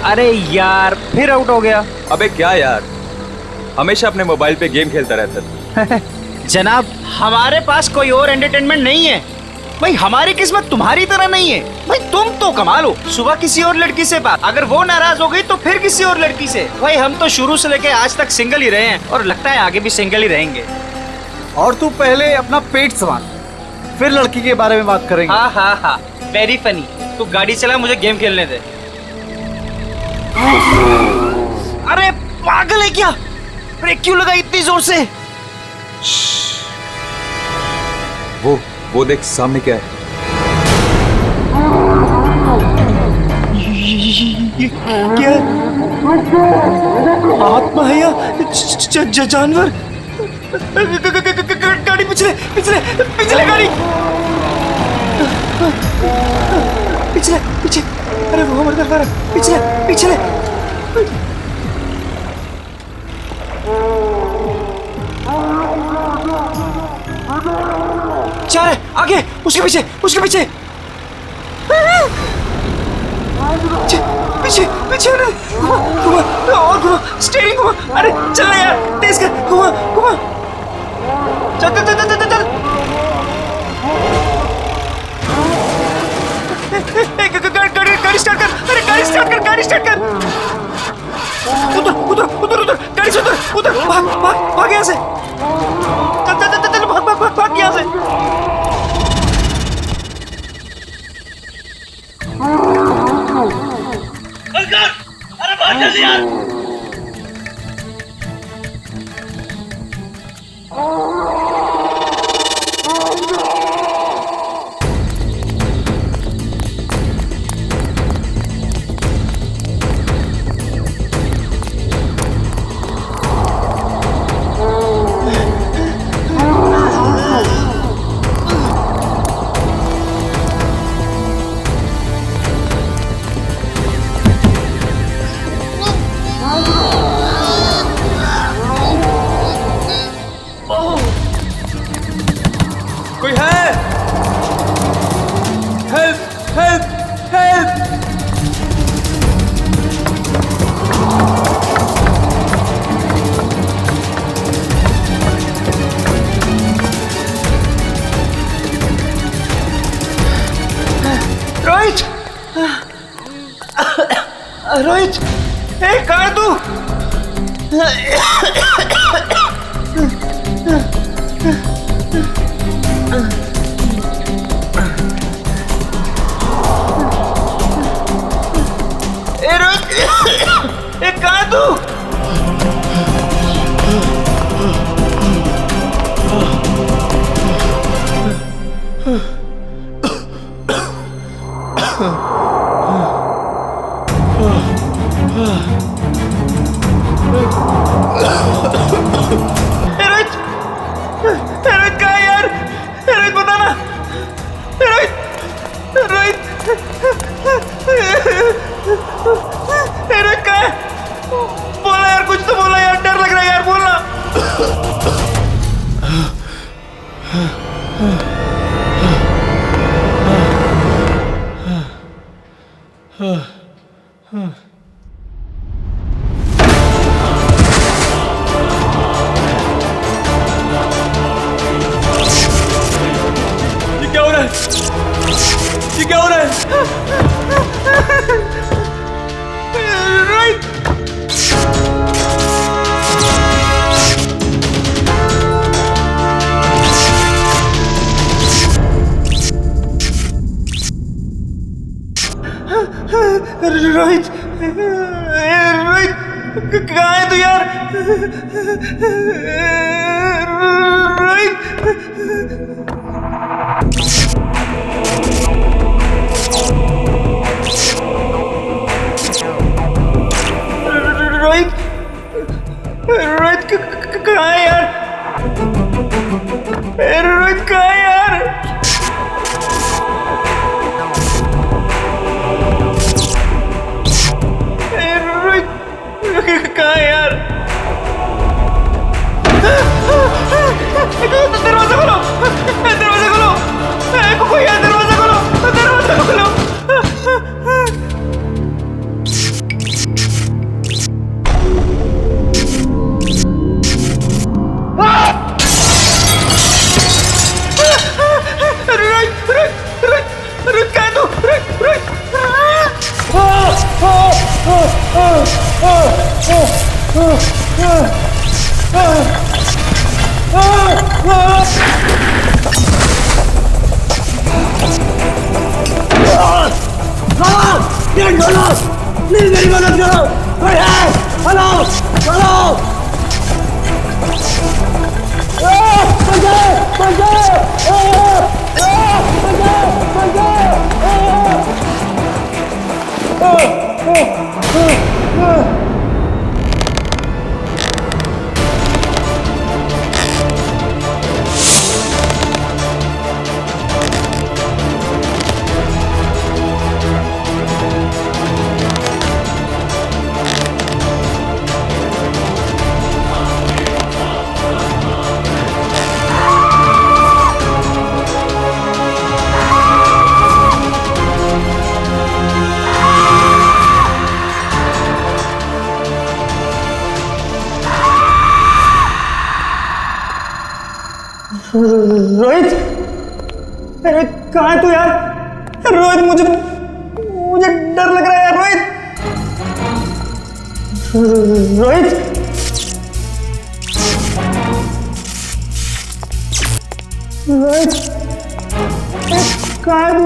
अरे यार फिर आउट हो गया। अबे क्या यार, हमेशा अपने मोबाइल पे गेम खेलता रहता है। जनाब हमारे पास कोई और एंटरटेनमेंट नहीं है भाई, हमारी किस्मत तुम्हारी तरह नहीं है भाई। तुम तो कमाल हो, सुबह किसी और लड़की से बात, अगर वो नाराज हो गई तो फिर किसी और लड़की से। भाई हम तो शुरू से लेके आज तक सिंगल ही रहे हैं और लगता है आगे भी सिंगल ही रहेंगे। और तू पहले अपना पेट संभाल, फिर लड़की के बारे में बात करेंगे। हाँ हाँ हाँ, वेरी फनी। तू गाड़ी चला, मुझे गेम खेलने दे। अरे पागल है क्या, ब्रेक क्यों लगाई इतनी जोर से? वो देख सामने क्या है। ये क्या आत्मा है या जानवर? गाड़ी पिछले पिछले पिछले गाड़ी पिछले पीछे। अरे वो हमारे तरफ आ रहा है, पिछले पिछले। जा रहे आगे, उसके पीछे उसके पीछे पीछे पीछे। घुमा और घुमा, स्टीयरिंग घुमा। अरे चल ना यार, तेज कर, घुमा घुमा। चल चल चल चल चल। गाड़ी स्टार्ट कर, अरे गाड़ी स्टार्ट कर, गाड़ी स्टार्ट कर। उधर उधर उधर उधर, गाड़ी से उधर उधर, भाग भाग भाग यहाँ से। चल चल चल चल, भाग भाग भाग भाग यहाँ से। अरे भाग जल्दी यार। कोई है? Help help help. Rohit, Rohit, कहाँ है तू? रोहित, कहाँ है तू? रोहित, रोहित कहाँ है यार? रोहित बता ना, रोहित, रोहित, रोहित कहाँ है? बोला यार, कुछ तो बोला यार, डर लग रहा है यार, बोलना। ये क्या हो रहा है? ये क्या हो रहा है? रोहित, रोहित, रोहित कहाँ है तू यार? रोहित, रोहित, रोहित कहाँ है यार? रोहित कहाँ है यार? रोहित कहाँ है यार? दरवाजा खोलो, दरवाजा खोलो, कोई है? दरवाजा खोलो, दरवाजा खोलो। प्लीज मेरी मदद करो। हेलो हेलो रोहित, रोहित कहाँ है तू यार? रोहित मुझे डर लग रहा है यार। रोहित रोहित कहाँ है तू?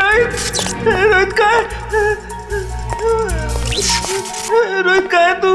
रोहित कहाँ है? रोहित कहाँ है तू?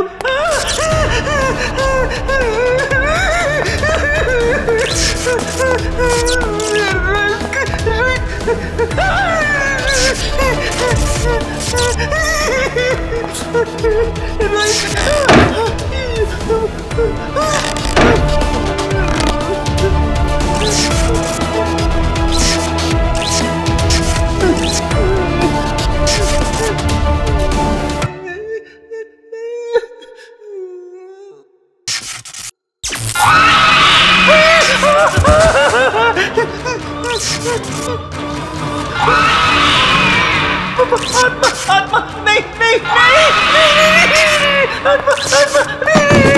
आत्मा नहीं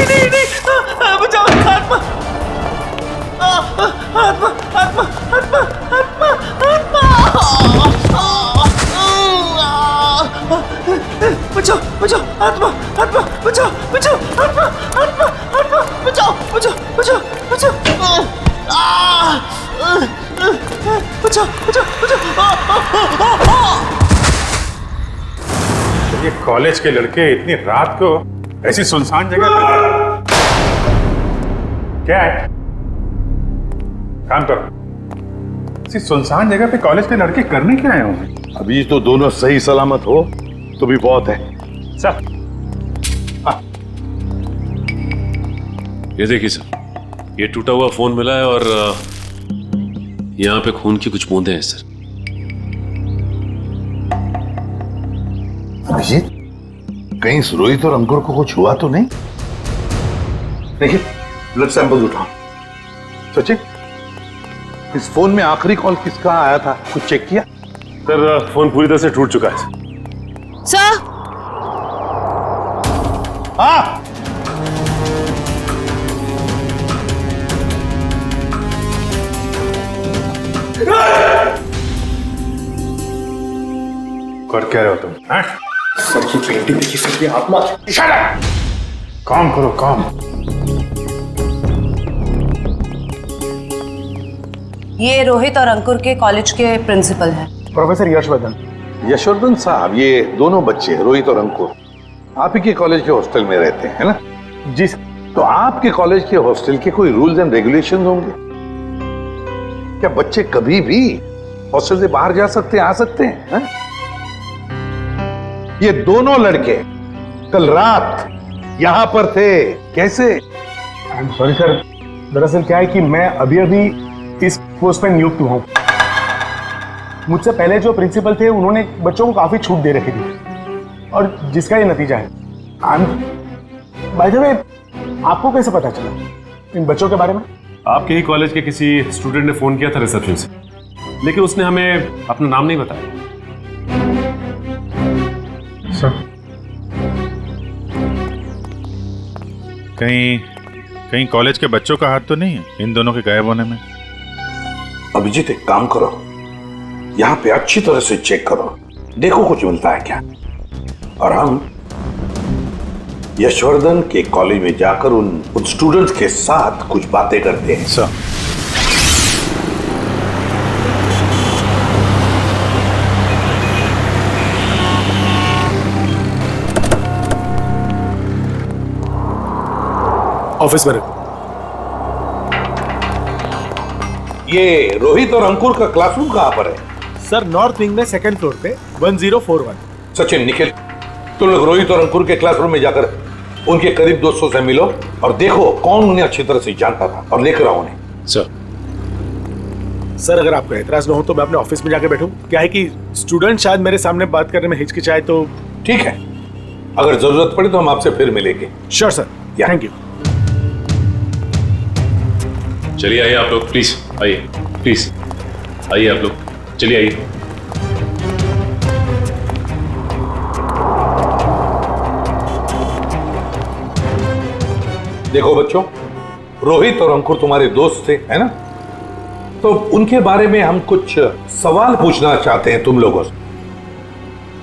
नहीं नहीं बचाओ आत्मा आत्मा आत्मा आत्मा आत्मा आत्मा बचाओ बचाओ आत्मा आत्मा बचाओ बचाओ आत्मा आत्मा आत्मा बचाओ बचाओ बचाओ बचाओ बचाओ बचाओ बचाओ। ये कॉलेज के लड़के इतनी रात को ऐसी सुनसान जगह पर क्या है? काम करो। ऐसी सुनसान जगह पे कॉलेज के लड़के करने क्या आए होंगे? अभी तो दोनों सही सलामत हो तो भी बहुत है। सर ये देखिए सर, ये टूटा हुआ फोन मिला है और यहाँ पे खून की कुछ बूंदें हैं सर। अभिजीत, कहीं रोहित और अंकुर को कुछ हुआ तो नहीं? देखिए, ब्लड सैंपल उठाओ। सचिन, इस फोन में आखिरी कॉल किसका आया था, कुछ चेक किया? सर फोन पूरी तरह से टूट चुका है सर। हाँ, कर क्या रहे हो तुम? सर की पेंटिंग देखिए सर की आत्मा। काम करो काम। ये रोहित और अंकुर के कॉलेज के प्रिंसिपल हैं। प्रोफेसर यशवर्धन। यशवर्धन साहब, ये दोनों बच्चे रोहित और अंकुर आप ही के कॉलेज के हॉस्टल में रहते हैं, है ना? जी सर। तो आपके कॉलेज के हॉस्टल के कोई रूल्स एंड रेगुलेशंस होंगे? क्या बच्चे कभी भी हॉस्टल से बाहर जा सकते हैं, आ सकते हैं, है? ये दोनों लड़के कल रात यहां पर थे, कैसे? सॉरी सर, दरअसल क्या है कि मैं अभी इस पोस्ट पर नियुक्त हुआ हूं। मुझसे पहले जो प्रिंसिपल थे उन्होंने बच्चों को काफी छूट दे रखी थी और जिसका ये नतीजा है। बाय द वे, आपको कैसे पता चला इन बच्चों के बारे में? आपके ही कॉलेज के किसी स्टूडेंट ने फोन किया था रिसेप्शन से, लेकिन उसने हमें अपना नाम नहीं बताया। सर, कहीं कॉलेज के बच्चों का हाथ तो नहीं है इन दोनों के गायब होने में? अभिजीत एक काम करो, यहाँ पे अच्छी तरह से चेक करो, देखो कुछ मिलता है क्या। और हम यशवर्धन के कॉलेज में जाकर उन स्टूडेंट्स के साथ कुछ बातें करते हैं। सर ऑफिस में ये रोहित और अंकुर का क्लासरूम कहाँ पर है? सर, नॉर्थ विंग में सेकंड फ्लोर पे 1041। सचिन, निखिल, तुम लोग रोहित और अंकुर के क्लासरूम में जाकर उनके करीब दोस्तों से मिलो और देखो कौन उन्हें अच्छी तरह से जानता था और लेकर आओ उन्हें। सर, अगर आपको एतराज न हो तो मैं अपने ऑफिस में जाके बैठूं। क्या है कि स्टूडेंट शायद मेरे सामने बात करने में हिचकिचाए तो। ठीक है, अगर जरूरत पड़े तो हम आपसे फिर मिलेंगे। Sure sir, thank you. चलिए आइए आप लोग, प्लीज आइए, प्लीज आइए आप लोग, चलिए आइए। देखो बच्चों, रोहित और अंकुर तुम्हारे दोस्त थे, है ना? तो उनके बारे में हम कुछ सवाल पूछना चाहते हैं तुम लोगों से।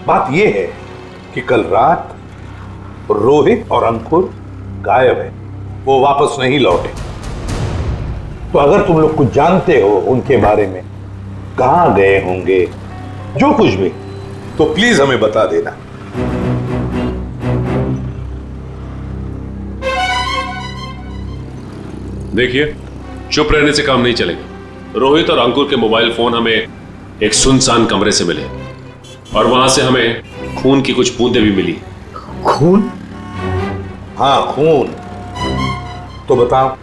बात यह है कि कल रात रोहित और अंकुर गायब है, वो वापस नहीं लौटे। तो अगर तुम लोग कुछ जानते हो उनके बारे में, कहां गए होंगे, जो कुछ भी, तो प्लीज हमें बता देना। देखिए, चुप रहने से काम नहीं चलेगा। रोहित और अंकुर के मोबाइल फोन हमें एक सुनसान कमरे से मिले और वहां से हमें खून की बूंदें भी मिली। खून? हाँ, खून। तो बताओ,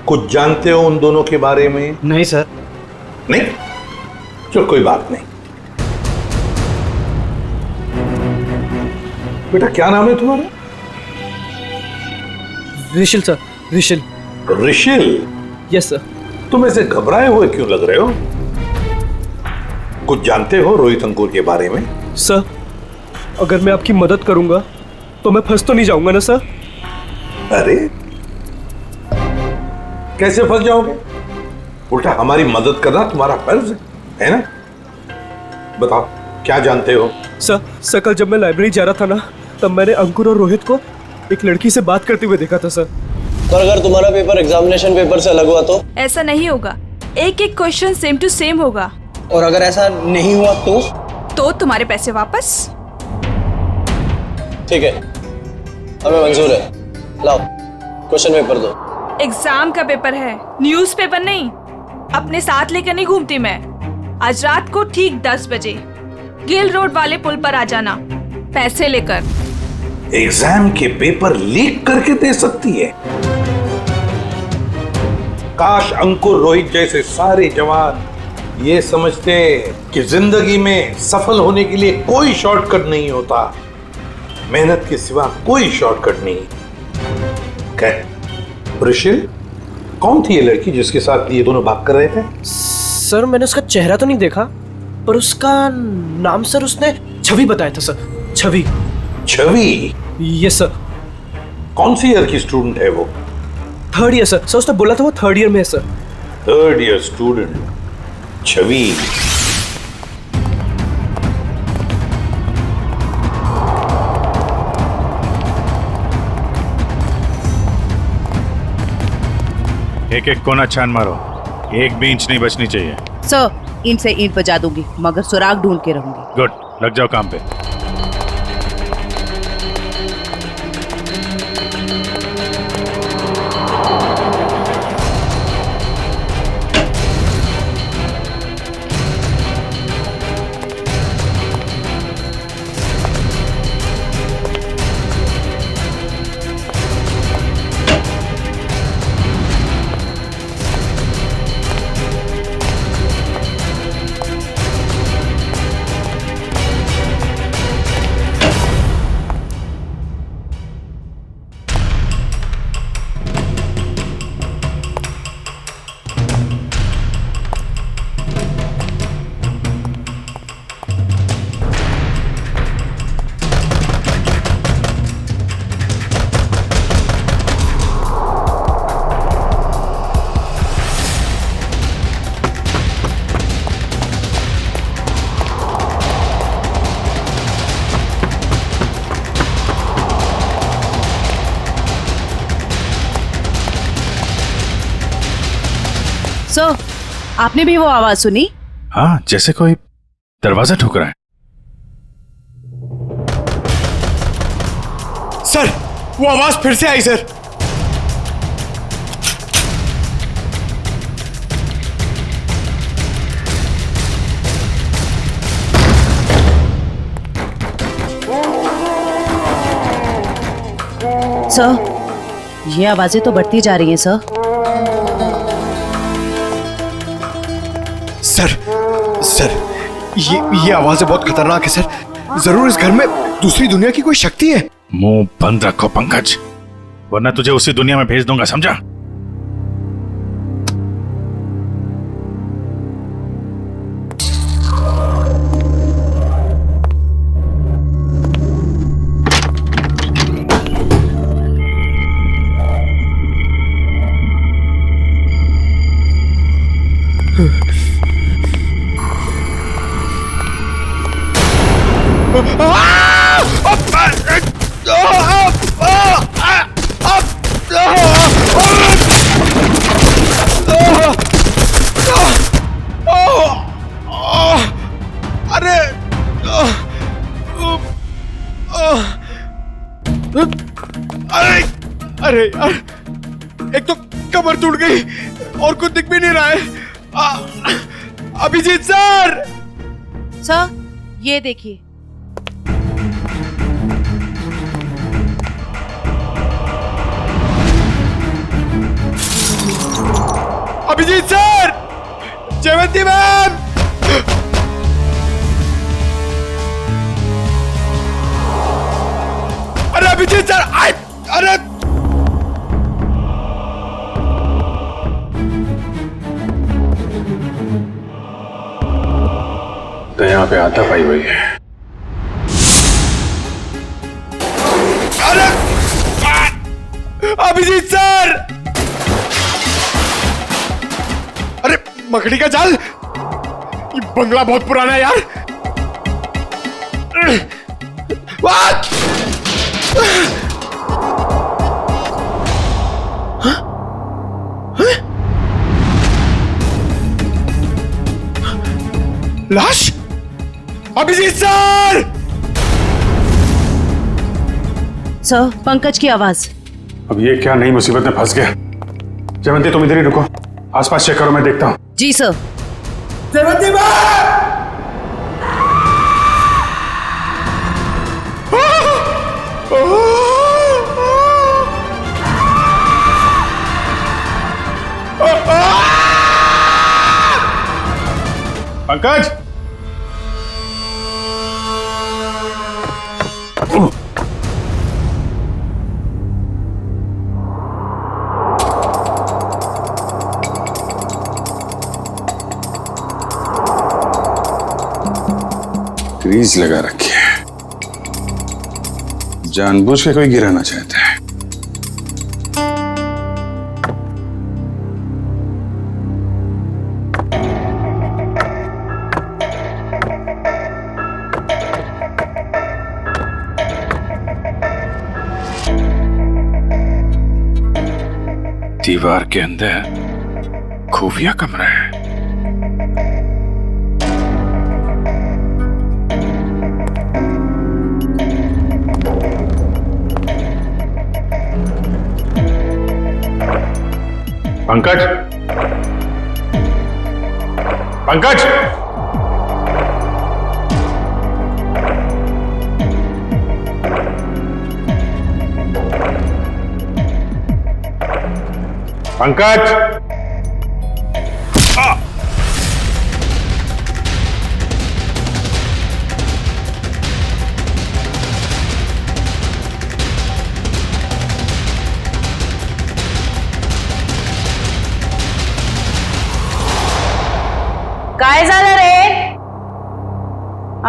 कुछ जानते हो उन दोनों के बारे में? नहीं सर। नहीं? चलो कोई बात नहीं। बेटा, क्या नाम है तुम्हारा? Rishil sir, Rishil. Rishil? Yes sir. तुम ऐसे घबराए हुए क्यों लग रहे हो? कुछ जानते हो रोहित अंकुर के बारे में? सर, अगर मैं आपकी मदद करूंगा तो मैं फंस तो नहीं जाऊंगा ना सर? अरे, कैसे फंस जाओगे? उल्टा हमारी मदद करना तुम्हारा फर्ज है ना? बताओ, क्या जानते हो? सर, कल जब मैं लाइब्रेरी जा रहा था ना, तब मैंने अंकुर और रोहित को एक लड़की से बात करते हुए देखा था सर। पर अगर तुम्हारा पेपर एग्जामिनेशन पेपर से अलग हुआ तो? ऐसा नहीं होगा, एक एक क्वेश्चन सेम टू सेम होगा। और अगर ऐसा नहीं हुआ तो तुम्हारे पैसे वापस। ठीक है, हमें मंजूर है। लाओ क्वेश्चन पेपर दो। एग्जाम का पेपर है, न्यूज़ पेपर नहीं। अपने साथ लेकर नहीं घूमती मैं। आज रात को ठीक 10 बजे गिल रोड वाले पुल पर आ जाना, पैसे लेकर। एग्जाम के पेपर लीक करके दे सकती है? काश अंकुर रोहित जैसे सारे जवान ये समझते कि जिंदगी में सफल होने के लिए कोई शॉर्टकट नहीं होता, मेहनत के सिवा कोई शॉर्टकट नहीं। खैर, ऋषिल, कौन थी ये लड़की जिसके साथ ये दोनों बात कर रहे थे? सर, मैंने उसका चेहरा तो नहीं देखा, पर उसका नाम सर उसने छवि बताया था sir. Chhavi. Chhavi? Yes sir. कौन सी ईयर की स्टूडेंट है वो? 3rd year sir. उसने बोला था वो 3rd ईयर में है सर। 3rd ईयर स्टूडेंट छवि। एक एक कोना छान मारो, एक भी इंच नहीं बचनी चाहिए। सर, ईंट से ईंट बजा दूंगी, मगर सुराग ढूंढ के रहूंगी। गुड, लग जाओ काम पे। आपने भी वो आवाज सुनी? हाँ, जैसे कोई दरवाजा ठोक रहा है। सर, वो आवाज फिर से आई सर। सर, ये आवाजें तो बढ़ती जा रही हैं सर। सर, ये आवाजें बहुत खतरनाक है सर। जरूर इस घर में दूसरी दुनिया की कोई शक्ति है। मुंह बंद रखो पंकज, वरना तुझे उसी दुनिया में भेज दूंगा, समझा? अरे यार, एक तो कमर टूट गई और कुछ दिख भी नहीं रहा है। अभिजीत सर! सर, ये देखिए। अभिजीत सर! जयवंती मैम! अरे अभिजीत सर! अरे तो यहाँ पे आता पाई हुई है। अरे अभिजीत सर! अरे मकड़ी का जाल! ये बंगला बहुत पुराना है यार। What? लाश? अभिजीत सर! सर, पंकज की आवाज। अब ये क्या नई मुसीबत में फंस गया। जयवंती, तुम इधर ही रुको, आसपास चेक करो, मैं देखता हूँ। जी sir. Jayawanti ma'am! Pankaj! Grease लगा रखी है, जानबूझ के कोई गिराना चाहता है। दीवार के अंदर खुफिया कमरा है। पंकज! पंकज! पंकज! काय झालं रे?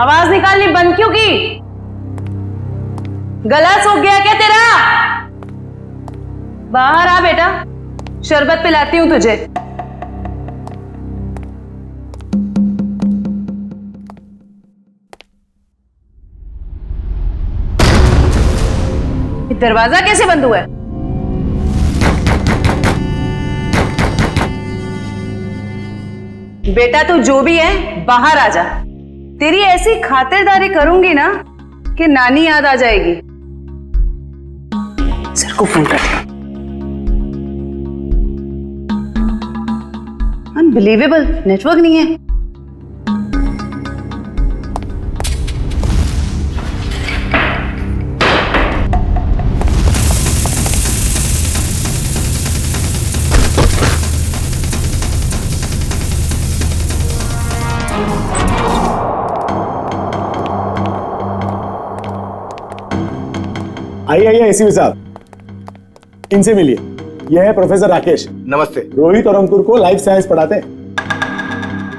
आवाज निकालनी बंद क्यों की? गला सूख गया क्या तेरा? बाहर आ बेटा, शरबत पिलाती हूं तुझे। दरवाजा कैसे बंद हुआ है? बेटा तू जो भी है बाहर आ जा। तेरी ऐसी खातिरदारी करूंगी ना कि नानी याद आ जाएगी। सर को फोन कर दिया। अनबिलीवेबल, नेटवर्क नहीं है। आइए आइए एसीपी साहब, इनसे मिलिए। यह है प्रोफेसर राकेश। नमस्ते। रोहित और अंकुर को लाइफ साइंस पढ़ाते हैं।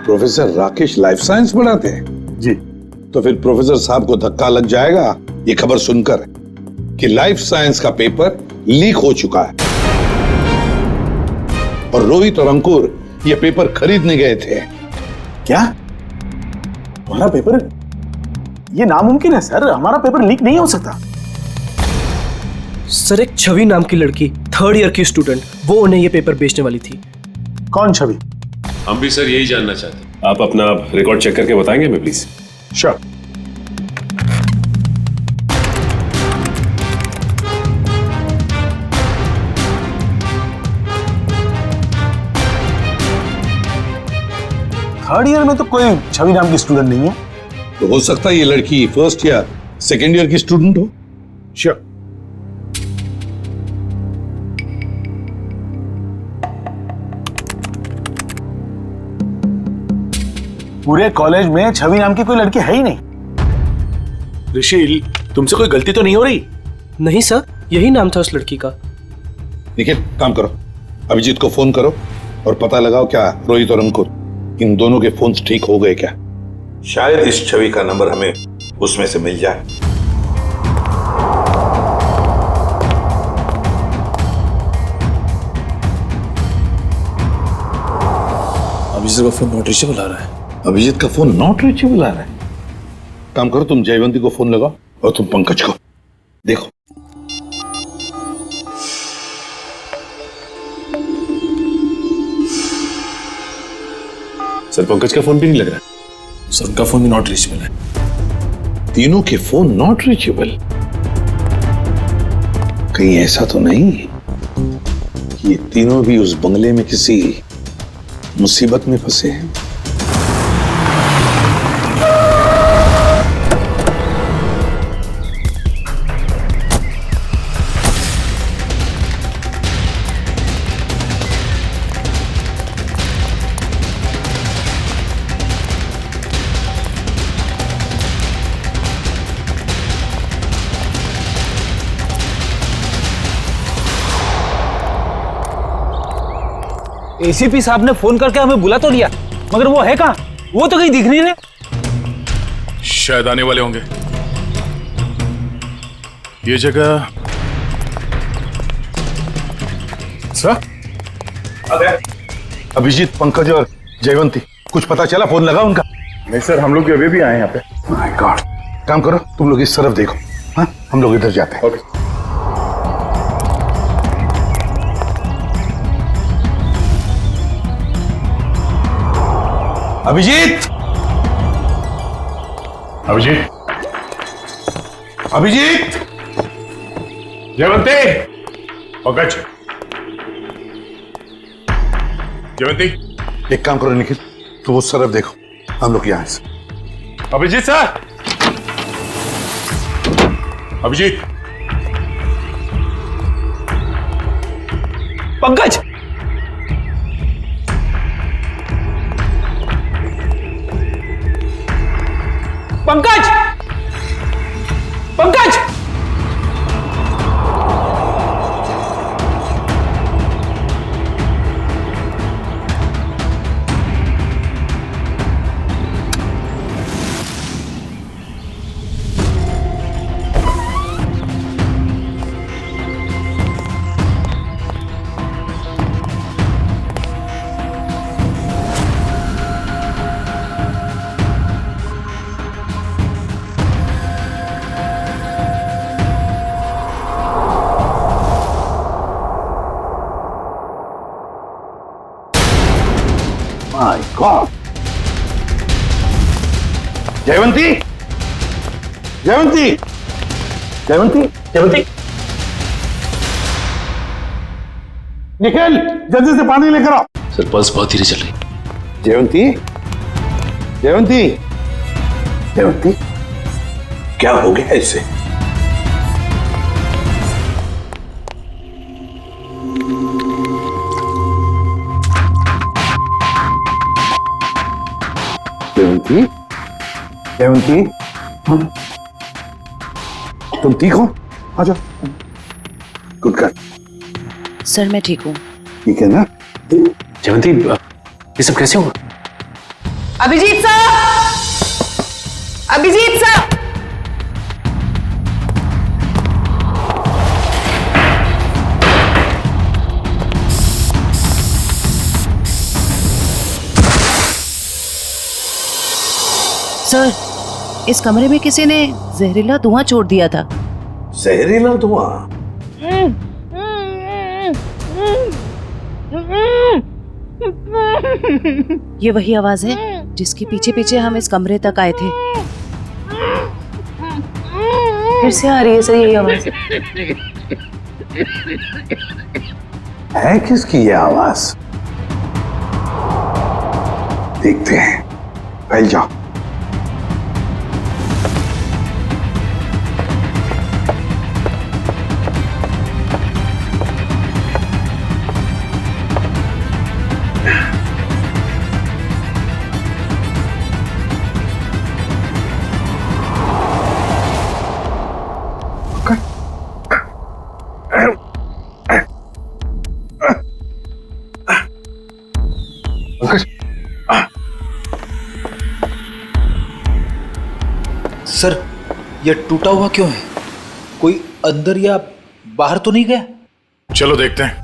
प्रोफेसर राकेश लाइफ साइंस पढ़ाते हैं? जी। तो फिर प्रोफेसर साहब को धक्का लग जाएगा ये खबर सुनकर कि लाइफ साइंस का पेपर लीक हो चुका है और रोहित और अंकुर ये पेपर खरीदने गए थे। क्या हमारा पेपर? ये नामुमकिन है सर, हमारा पेपर लीक नहीं हो सकता। सर एक छवि नाम की लड़की, 3rd ईयर की स्टूडेंट, वो उन्हें ये पेपर बेचने वाली थी। कौन छवि? हम भी सर यही जानना चाहते हैं। आप अपना रिकॉर्ड चेक करके बताएंगे हमें प्लीज? श्योर। थर्ड ईयर में तो कोई छवि नाम की स्टूडेंट नहीं है। तो हो सकता है ये लड़की 1st या 2nd ईयर की स्टूडेंट हो। श्योर। पूरे कॉलेज में छवि नाम की कोई लड़की है ही नहीं। ऋषि, तुमसे कोई गलती तो नहीं हो रही? नहीं सर, यही नाम था उस लड़की का। निखिल काम करो, अभिजीत को फोन करो और पता लगाओ क्या रोहित और अंकुर इन दोनों के फोन ठीक हो गए क्या। शायद इस छवि का नंबर हमें उसमें से मिल जाए। अभिजीत का फोन नॉट रीचेबल आ रहा है। अभिजीत का फोन नॉट रीचेबल आ रहा है। काम करो, तुम जयवंती को फोन लगाओ और तुम पंकज को देखो। सर पंकज का फोन भी नहीं लग रहा। सर उनका फोन भी नॉट रीचेबल है। तीनों के फोन नॉट रीचेबल। कहीं ऐसा तो नहीं कि ये तीनों भी उस बंगले में किसी मुसीबत में फंसे हैं। एसीपी साहब ने फोन करके हमें बुला तो लिया, मगर वो है कहाँ? वो तो कहीं दिख नहीं रहे। शायद आने वाले होंगे। ये जगह सर। अभिजीत, पंकज और जयवंती, कुछ पता चला? फोन लगा उनका? नहीं सर, हम लोग अभी भी आए यहाँ पे। My God. काम करो, तुम लोग इस तरफ देखो। हाँ, हम लोग इधर जाते हैं। ओके। अभिजीत, अभिजीत, अभिजीत, जयवंती, पंकज, जयवंती। एक काम करो निखिल, तुम उस तरफ देखो, हम लोग यहाँ से। अभिजीत सर, अभिजीत, पंकज, पंकज, पंकज, जयवंती, जयवंती, जयवंती, जयवंती, निखिल जल्दी से पानी लेकर आओ। सर पल्स बहुत धीरे चल रही। जयवंती, जयवंती, जयवंती, क्या हो गया इससे? जयवंती, जयवंती, तुम ठीक हो? आ जाओ। Good girl. सर मैं ठीक हूँ। ठीक है ना? जयवंती ये सब कैसे हुआ? Abhijit sir, Abhijit sir, sir इस कमरे में किसी ने जहरीला धुआं छोड़ दिया था। जहरीला धुआं? ये वही आवाज है जिसके पीछे पीछे हम इस कमरे तक आए थे। फिर से आ रही है सर यही आवाज। है किसकी ये आवाज? देखते हैं। फैल जाओ। सर यह टूटा हुआ क्यों है? कोई अंदर या बाहर तो नहीं गया? चलो देखते हैं।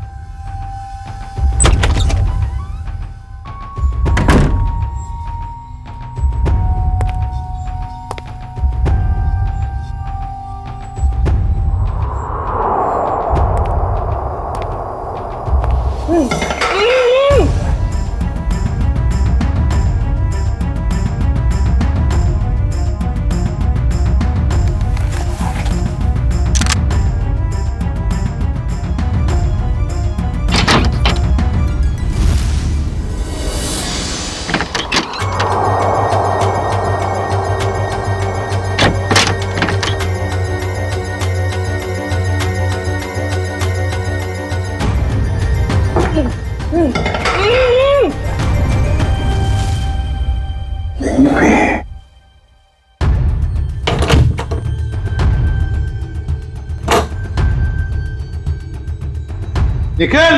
निखिल!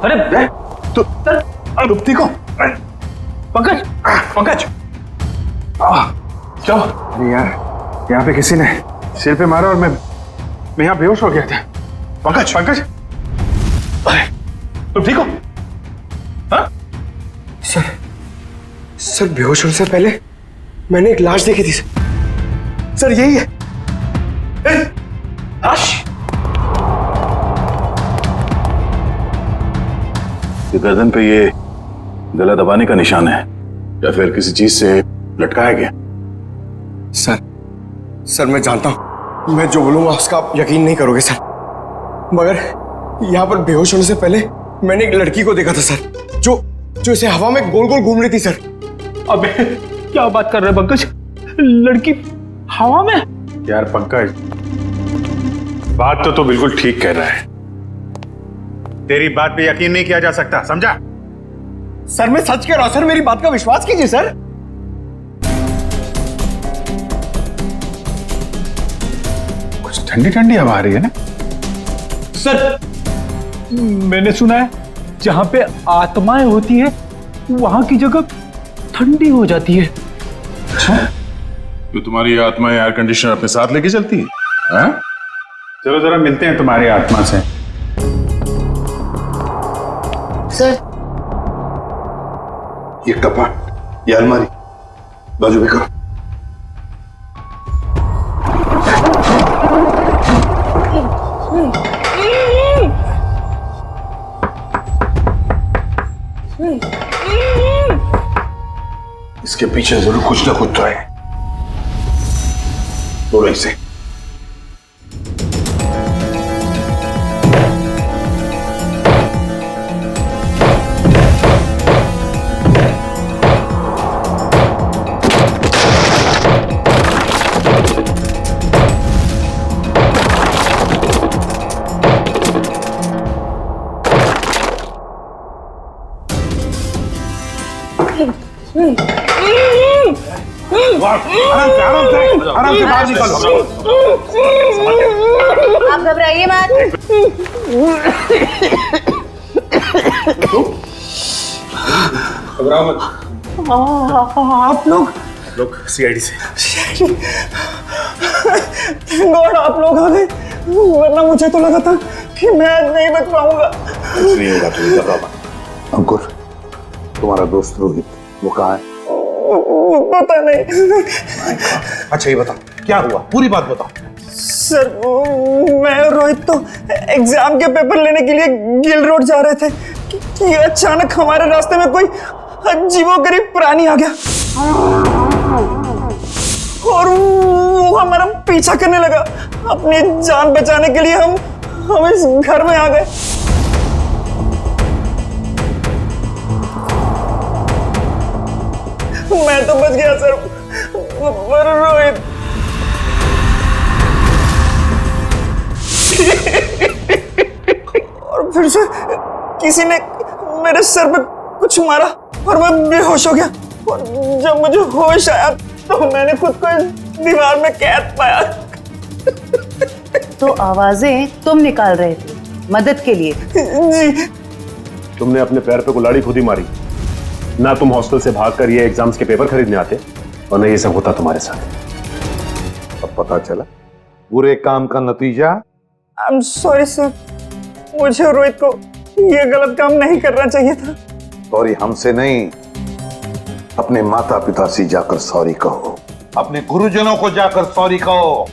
अरे तुम ठीक हो? पंकज, पंकज, चलो। अरे यार यहाँ पे किसी ने सिर पे मारा और मैं यहाँ बेहोश हो गया था। पंकज, पंकज, तुम ठीक हो? हाँ? सर बेहोश होने से पहले मैंने एक लाश देखी थी सर, यही है। लाश? ये गर्दन पे ये गला दबाने का निशान है या फिर किसी चीज से लटकाया गया? सर मैं जानता हूं मैं जो बोलूंगा उसका आप यकीन नहीं करोगे सर, मगर यहाँ पर बेहोश होने से पहले मैंने एक लड़की को देखा था सर, जो इसे हवा में गोल गोल घूम रही थी सर। अबे क्या बात कर रहे हैं पंकज? लड़की हवा में? यार पंकज, बात तो बिल्कुल ठीक कह रहा है। तेरी बात पे यकीन नहीं किया जा सकता, समझा? सर मैं सच कह रहा हूं सर, मेरी बात का विश्वास कीजिए सर। कुछ ठंडी ठंडी हवा आ रही है ना? सर मैंने सुना है जहां पे आत्माएं होती है वहां की जगह ठंडी हो जाती है। अच्छा, तो तुम्हारी आत्मा एयर कंडीशनर अपने साथ लेके चलती है? हाँ? चलो जरा मिलते हैं तुम्हारी आत्मा से। सर ये कपाट, ये अलमारी बाजू में करो। इसके पीछे जरूर कुछ ना कुछ तो है। तोड़ो इसे। आराम से बाहर निकलो। आप घबराइए मत। घबराओ मत। आप लोग सीआईडी से। गॉड आप लोग आ गए, वरना मुझे तो लगा था कि मैं नहीं बच पाऊंगा। कुछ नहीं होगा, तुम घबराओ मत। अंकुर, तुम्हारा दोस्त रोहित वो कहाँ है? पता नहीं। अच्छा ये बताओ क्या हुआ, पूरी बात बताओ। सर मैं और रोहित तो एग्जाम के पेपर लेने के लिए गिल रोड जा रहे थे कि अचानक हमारे रास्ते में कोई अजीबोगरीब प्राणी आ गया और वो हमारा पीछा करने लगा। अपनी जान बचाने के लिए हम इस घर में आ गए। मैं तो बच गया सर, पर रोहित और फिर से किसी ने मेरे सर पे कुछ मारा और मैं बेहोश हो गया। और जब मुझे होश आया तो मैंने खुद को दीवार में कैद पाया। तो आवाजें तुम निकाल रहे थे मदद के लिए? जी। तुमने अपने पैर पे कुल्हाड़ी खुद ही मारी ना। तुम हॉस्टल से भागकर ये एग्जाम्स के पेपर खरीदने आते और नहीं ये सब होता तुम्हारे साथ। अब पता चला बुरे काम का नतीजा। आई एम सॉरी सर, मुझे और रोहित को ये गलत काम नहीं करना चाहिए था। सॉरी हमसे नहीं, अपने माता पिता से जाकर सॉरी कहो, अपने गुरुजनों को जाकर सॉरी कहो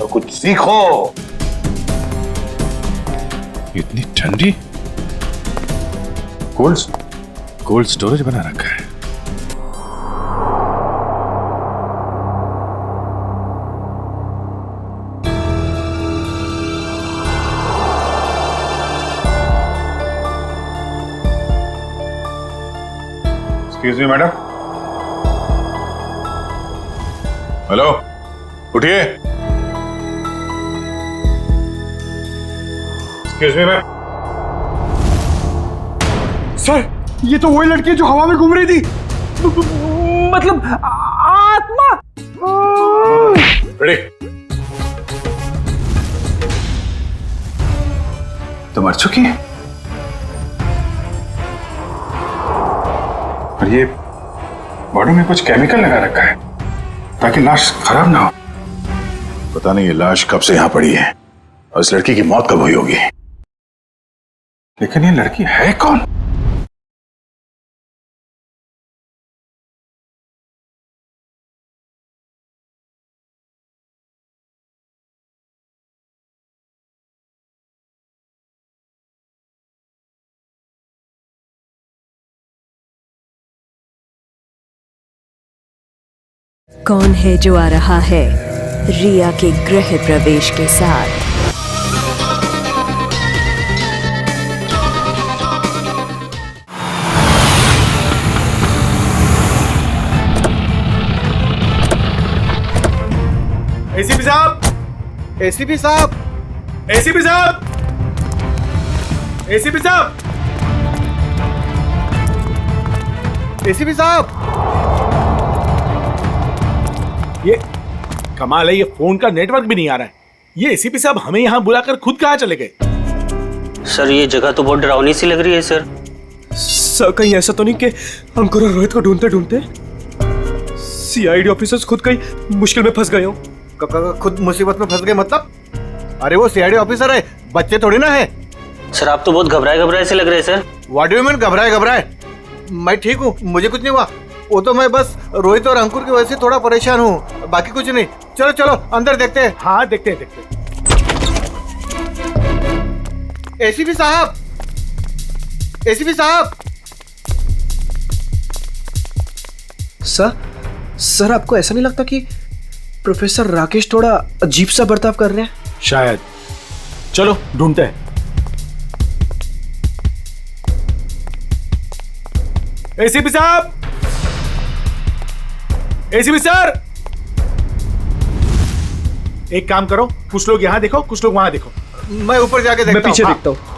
और कुछ सीखो। इतनी ठंडी कोल्ड स्टोरेज बना रखा है। Excuse me madam. हेलो, उठिए। Excuse me ma'am. सर ये तो वही लड़की है जो हवा में घूम रही थी। मतलब आत्मा। रेडी? तो मर चुकी है और ये बॉडी में कुछ केमिकल लगा रखा है ताकि लाश खराब ना हो। पता नहीं ये लाश कब से यहां पड़ी है और इस लड़की की मौत कब हुई होगी। लेकिन ये लड़की है कौन? कौन है जो आ रहा है रिया के गृह प्रवेश के साथ? एसीपी साहब, एसीपी साहब, एसीपी साहब, एसीपी साहब, एसीपी साहब। ये कमाल है, ये फोन का नेटवर्क भी नहीं आ रहा है। ये एसीपी साहब हमें यहाँ बुलाकर खुद कहाँ चले गए? सर ये जगह तो बहुत डरावनी सी लग रही है सर। सर कहीं ऐसा तो नहीं कि अंकुर और रोहित को ढूंढते ढूंढते सीआईडी ऑफिसर्स खुद कहीं मुश्किल में फंस गए हो? खुद मुसीबत में फंस गए मतलब? अरे वो सीआईडी ऑफिसर है, बच्चे थोड़ी ना है। सर आप तो बहुत घबराए से लग रहे हैं sir. What do you mean घबराए? मैं ठीक हूँ, मुझे कुछ नहीं हुआ। वो तो मैं बस रोहित और अंकुर की वजह से थोड़ा परेशान हूँ, बाकी कुछ नहीं। चलो चलो अंदर देखते हैं। हाँ देखते हैं। एसीपी साहब, एसीपी साहब, सर आपको ऐसा नहीं लगता कि प्रोफेसर राकेश थोड़ा अजीब सा बर्ताव कर रहे हैं? शायद। चलो ढूंढते हैं। एसीपी साहब, एसीपी सर, एक काम करो, कुछ लोग यहां देखो, कुछ लोग वहां देखो। मैं ऊपर जाके देखता हूं। मैं पीछे देखता हूं।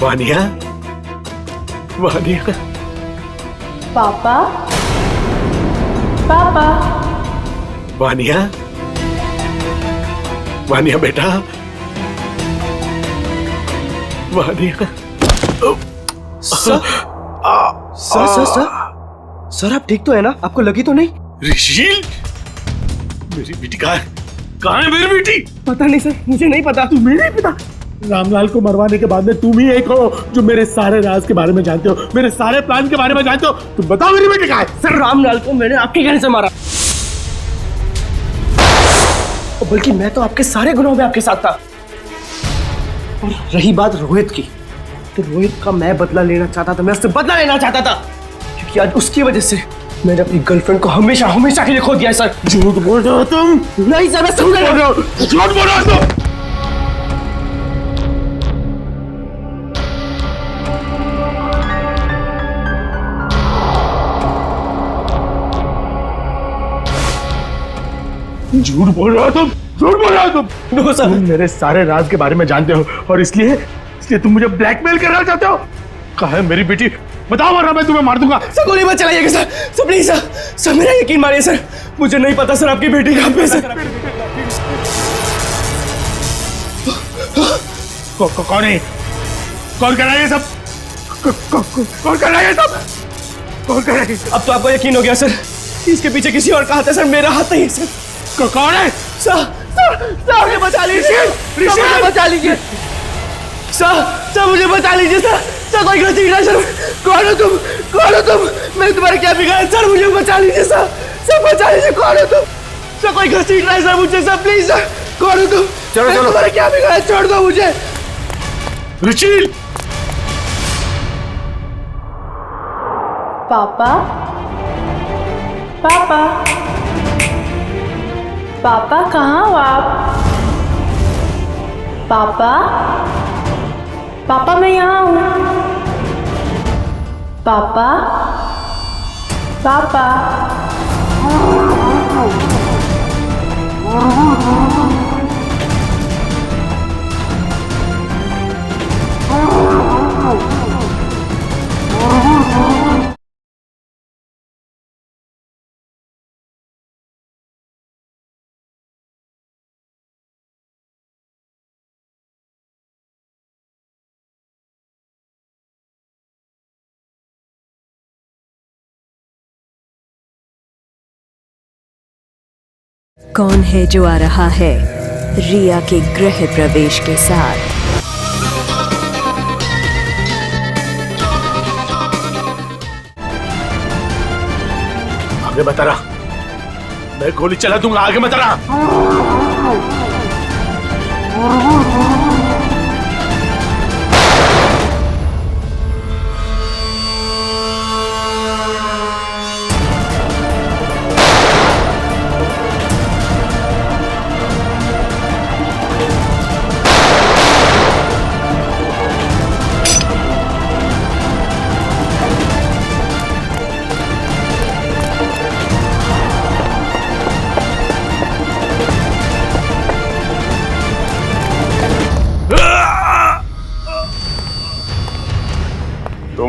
वानिया, वानिया, पापा, पापा, वानिया, वानिया बेटा, वानिया। सर आप ठीक तो है ना? आपको लगी तो नहीं? ऋषिल, मेरी बेटी कहाँ है मेरी बेटी? पता नहीं सर, मुझे नहीं पता। तुम्हें नहीं पता? रामलाल को मरवाने के बाद में तुम ही एक हो जो मेरे सारे राज के बारे में जानते हो, मेरे सारे प्लान के बारे में जानते हो। तुम बताओ मेरी बेटी कहाँ है? सर रामलाल को मैंने आपके कहने से मारा, बल्कि मैं तो आपके सारे गुनाहों में आपके साथ था। और रही बात रोहित की, तो रोहित का मैं बदला लेना चाहता था, मैं उससे बदला लेना चाहता था, क्योंकि आज उसकी वजह से मैंने अपनी गर्लफ्रेंड को हमेशा हमेशा के लिए खो दिया है। सर झूठ बोल रहे हो तुम? नहीं सर, मैं समझ रहा हूं। झूठ बोल रहे हो तुम? झूठ बोल रहे हो तुम? झूठ बोल रहे हो तुम? नो सर, तुम मेरे सारे राज के बारे में जानते हो और इसलिए तुम मुझे ब्लैकमेल करना चाहते हो। कहाँ है मेरी बेटी? बताओ वरना मैं तुम्हें मार दूंगा। सर गोली मत चलाइएगा सर, सर प्लीज सर मेरा यकीन मारिए सर, मुझे नहीं पता सर आपकी बेटी कहाँ पे सर। कौन है? कौन कर रहा है ये सब? कौन कर रहा है ये सब? कौन कर रहा है? अब तो आपको यकीन हो गया सर, इसके पीछे किसी और का हाथ है सर, मेरा हाथ नहीं है सर। कौन है? सर मुझे बचा लीजिए, मुझे बचा लीजिए सर, मुझे बचा लीजिए सर, कोई गलती नहीं सर। कौन हो तुम? कौन हो तुम? मैंने तुम्हारे क्या बिगाड़ा सर? मुझे बचा लीजिए सर, बचा लीजिए। कौन हो तुम? सर कोई गलती नहीं सर मुझे सर, प्लीज सर। कौन हो तुम? चलो चलो, तुम्हारे क्या बिगाड़ा? छोड़ दो मुझे। रुचिल, पापा, पापा, पापा कहाँ हो आप? पापा, पापा मैं यहाँ हूँ। पापा, पापा, कौन है जो आ रहा है रिया के गृह प्रवेश के साथ? आगे बता रहा, मैं गोली चला दूंगा। आगे बता रहा।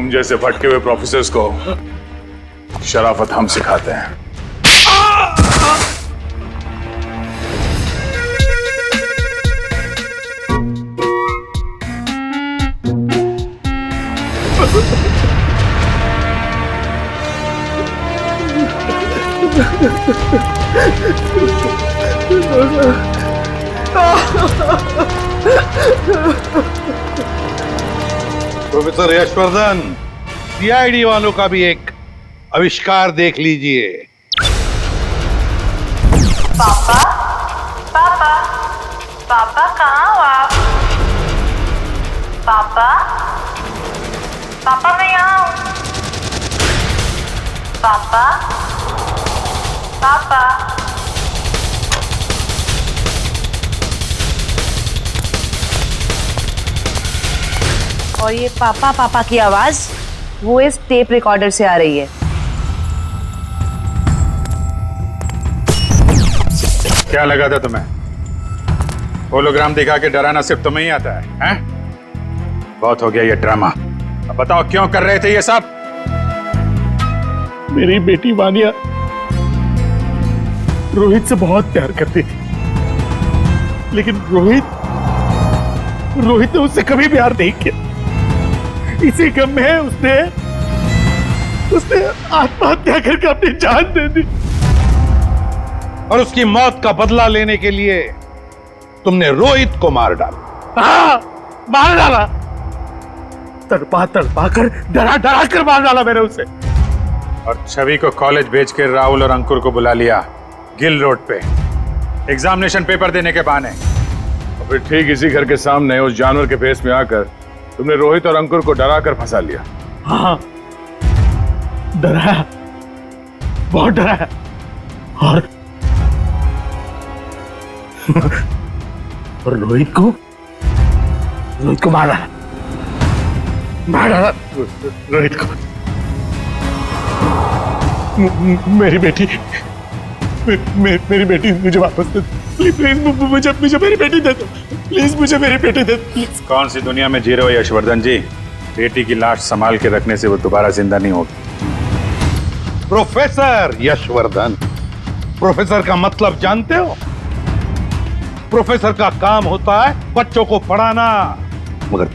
तुम जैसे भटके हुए प्रोफेसर्स को शराफत हम सिखाते हैं। प्रोफेसर यशवर्धन, सीआईडी वालों का भी एक आविष्कार देख लीजिए। पापा पापा पापा कहाँ हो आप? पापा पापा मैं यहाँ हूँ। पापा पापा और ये पापा पापा की आवाज वो इस टेप रिकॉर्डर से आ रही है। क्या लगा था तुम्हें? होलोग्राम दिखा के डराना सिर्फ तुम्हें ही आता है, हैं? बहुत हो गया ये ड्रामा। अब बताओ क्यों कर रहे थे ये सब? मेरी बेटी वानिया रोहित से बहुत प्यार करती थी, लेकिन रोहित ने उससे कभी प्यार नहीं किया। इसी गम में उसने आत्महत्या करके अपनी जान दे दी। और उसकी मौत का बदला लेने के लिए तुमने रोहित को मार डाला। हाँ, मार डाला। तड़पा कर डरा कर मार डाला मैंने उसे। और छवि को कॉलेज भेज के राहुल और अंकुर को बुला लिया गिल रोड पे एग्जामिनेशन पेपर देने के बहाने। और फिर ठीक इसी घर के सामने उस जानवर के फेस में आकर तुमने रोहित और अंकुर को डरा कर फंसा लिया। हाँ, डराया, बहुत डराया। और रोहित को मार डाला रोहित को। मेरी बेटी मुझे वापस दे दो प्लीज। मुझे मेरी बेटी दे दो प्लीज। मुझे मेरी बेटी दे दो प्लीज। कौन सी दुनिया में जी रहे हो यशवर्धन जी? बेटी की लाश संभाल के रखने से वो दोबारा जिंदा नहीं होगी। प्रोफेसर यशवर्धन, प्रोफेसर का मतलब जानते हो? प्रोफेसर का काम होता है बच्चों को पढ़ाना, मगर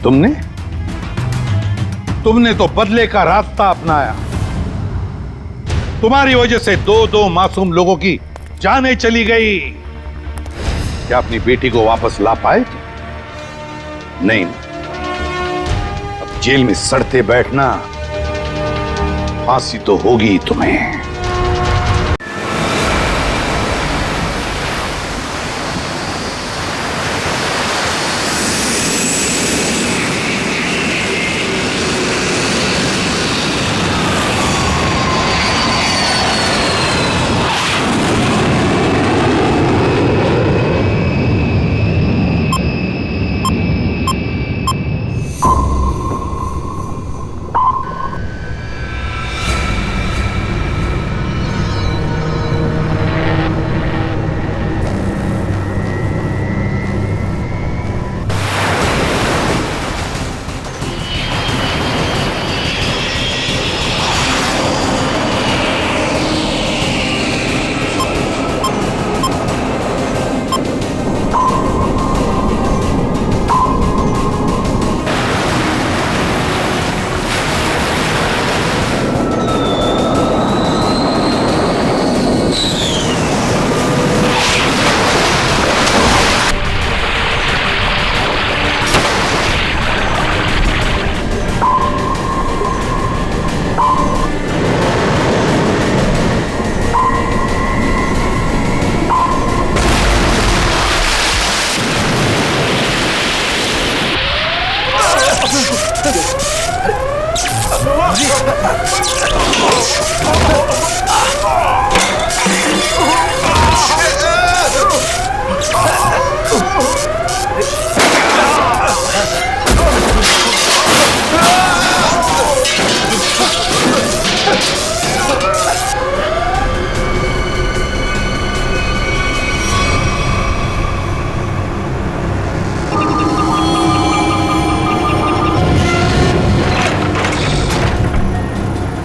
तुमने तो बदले का रास्ता अपनाया। तुम्हारी वजह से दो मासूम लोगों की जानें चली गई। क्या अपनी बेटी को वापस ला पाए? नहीं। अब जेल में सड़ते बैठना, फांसी तो होगी तुम्हें।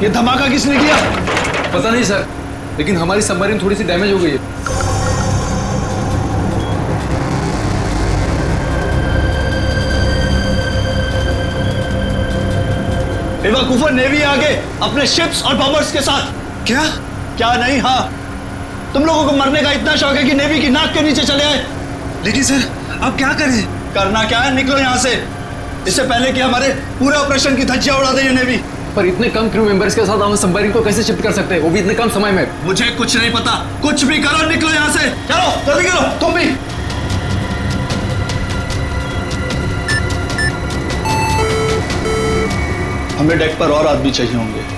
ये धमाका किसने किया? पता नहीं सर, लेकिन हमारी सबमरीन थोड़ी सी डैमेज हो गई है। बेवकूफों, नेवी आगे अपने शिप्स और बॉम्बर्स के साथ। क्या क्या नहीं? हाँ, तुम लोगों को मरने का इतना शौक है कि नेवी की नाक के नीचे चले आए। लेकिन सर अब क्या करें? करना क्या है, निकलो यहाँ से, इससे पहले कि हमारे पूरे ऑपरेशन की धज्जियां उड़ा दे ये नेवी। पर इतने कम क्रू मेंबर्स के साथ हम सबमरीन को कैसे शिफ्ट कर सकते हैं, वो भी इतने कम समय में? मुझे कुछ नहीं पता, कुछ भी करो, निकलो यहाँ से। चलो जल्दी करो, तुम भी। हमें डेक पर और आदमी चाहिए होंगे।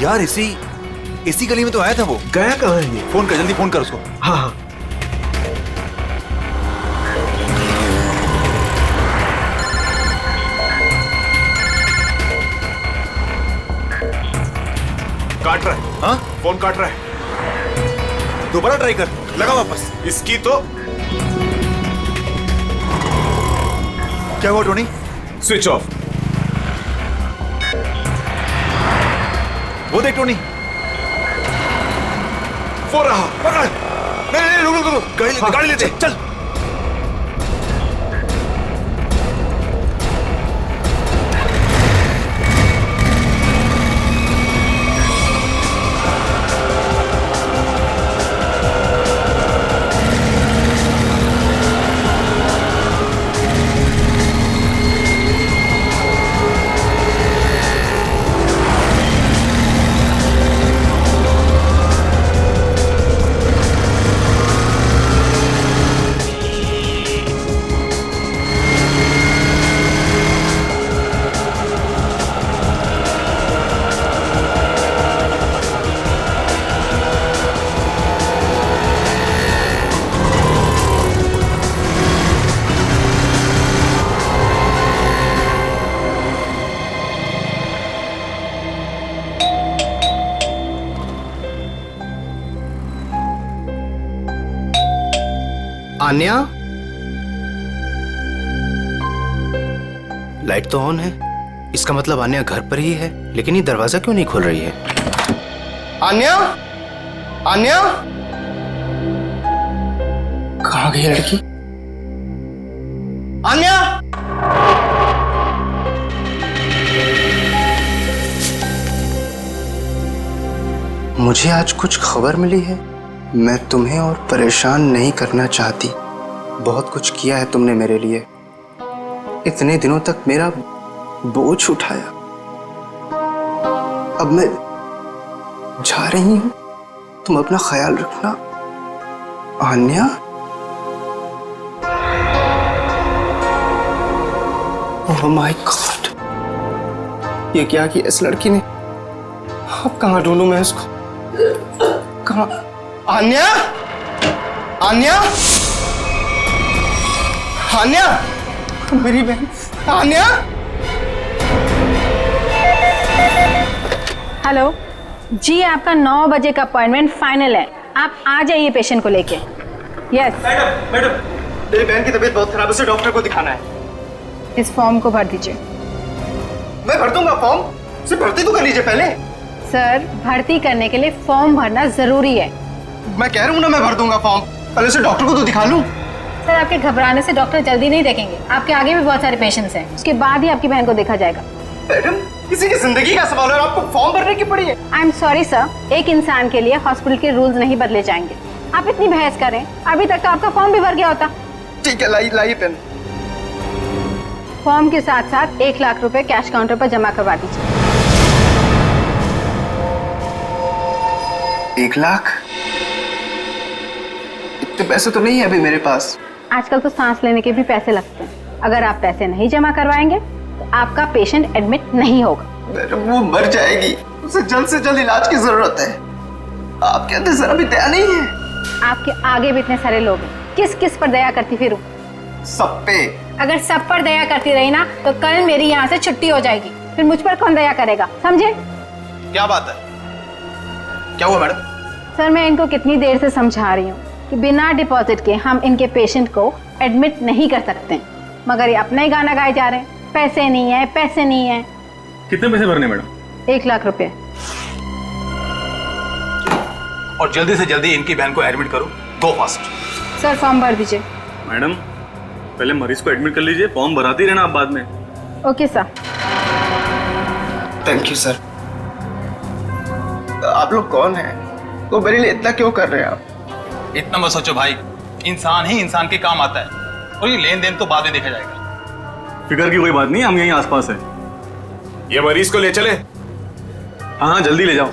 यार इसी गली में तो आया था वो। गया कहाँ है ये? फोन कर, जल्दी फोन कर उसको। हाँ हाँ। काट रहा है। हाँ, फोन काट रहा है। दोबारा ट्राई कर, लगा वापस। इसकी तो क्या हुआ टोनी? Switch off. वो देख टोनी, फोन रहा। पकड़। नहीं रुक, गाड़ी लेते चल। आन्या, लाइट तो ऑन है, इसका मतलब आन्या घर पर ही है, लेकिन ये दरवाजा क्यों नहीं खोल रही है? आन्या, आन्या, कहाँ गई लड़की? आन्या, मुझे आज कुछ खबर मिली है। मैं तुम्हें और परेशान नहीं करना चाहती। बहुत कुछ किया है तुमने मेरे लिए, इतने दिनों तक मेरा बोझ उठाया। अब मैं जा रही हूं, तुम अपना ख्याल रखना। आन्या, ओह माय गॉड, ये क्या किया इस लड़की ने? अब कहाँ ढूंढूं मैं इसको? कहाँ? आन्या, आन्या, आन्या, मेरी बहन आन्या। हेलो जी, आपका 9 बजे का अपॉइंटमेंट फाइनल है, आप आ जाइए पेशेंट को लेके। यस मैडम, मेरी बहन की तबीयत बहुत खराब है, उसे डॉक्टर को दिखाना है। इस फॉर्म को भर दीजिए। मैं भर दूंगा फॉर्म, उसे भर्ती तो कर लीजिए पहले। सर, भर्ती करने के लिए फॉर्म भरना जरूरी है। मैं कह रहा हूँ ना, मैं भर दूंगा फॉर्म, पहले उसे डॉक्टर को तो दिखा लूं। सर, आपके घबराने से डॉक्टर जल्दी नहीं देखेंगे, आपके आगे भी बहुत सारे पेशेंट्स हैं, उसके बाद ही आपकी बहन को देखा जाएगा। मैडम, किसी की जिंदगी का सवाल है, आपको फॉर्म भरने की पड़ी है। आई एम सॉरी सर, एक इंसान के लिए हॉस्पिटल के रूल्स नहीं बदले जाएंगे। आप इतनी बहस करें, अभी तक तो आपका फॉर्म भी भर गया होता। ठीक है, लाइए पेन। फॉर्म के साथ साथ 1 लाख रुपए कैश काउंटर पर जमा करवा दीजिए। 1 लाख? इतने पैसे तो नहीं है अभी मेरे पास। आजकल तो सांस लेने के भी पैसे लगते हैं, अगर आप पैसे नहीं जमा करवाएंगे तो आपका पेशेंट एडमिट नहीं होगा। वो मर जाएगी, उसे जल्द से जल्द इलाज की जरूरत है। आपके अंदर जरा भी दया नहीं है? आपके आगे भी इतने सारे लोग हैं, किस किस पर दया करती फिरूं? सब पे। अगर सब पर दया करती रही ना तो कल मेरी यहाँ से छुट्टी हो जाएगी। फिर मुझ पर कौन दया करेगा, समझे? क्या बात है? क्या हुआ मैडम? सर मैं इनको कितनी देर से समझा रही हूँ कि बिना डिपॉजिट के हम इनके पेशेंट को एडमिट नहीं कर सकते, मगर ये अपना ही गाना गाए जा रहे हैं, पैसे नहीं है, पैसे नहीं है। कितने पैसे भरने मैडम? 1 लाख रुपए। और जल्दी से जल्दी इनकी बहन को एडमिट करो, गो फास्ट। सर फॉर्म भर दीजिए। मैडम पहले मरीज को एडमिट कर लीजिए, फॉर्म भराती रहना आप बाद में। Okay sir. Thank you sir. आप लोग कौन हैं? तो मेरे लिए इतना क्यों कर रहे हैं आप? इतना मत सोचो भाई, इंसान ही इंसान के काम आता है, और ये लेन देन तो बाद में देखा जाएगा। फिक्र की कोई बात नहीं, हम यहीं आसपास हैं। ये मरीज को ले चले? हाँ हाँ जल्दी ले जाओ।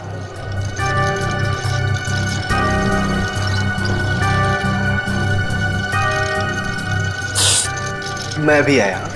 मैं भी आया।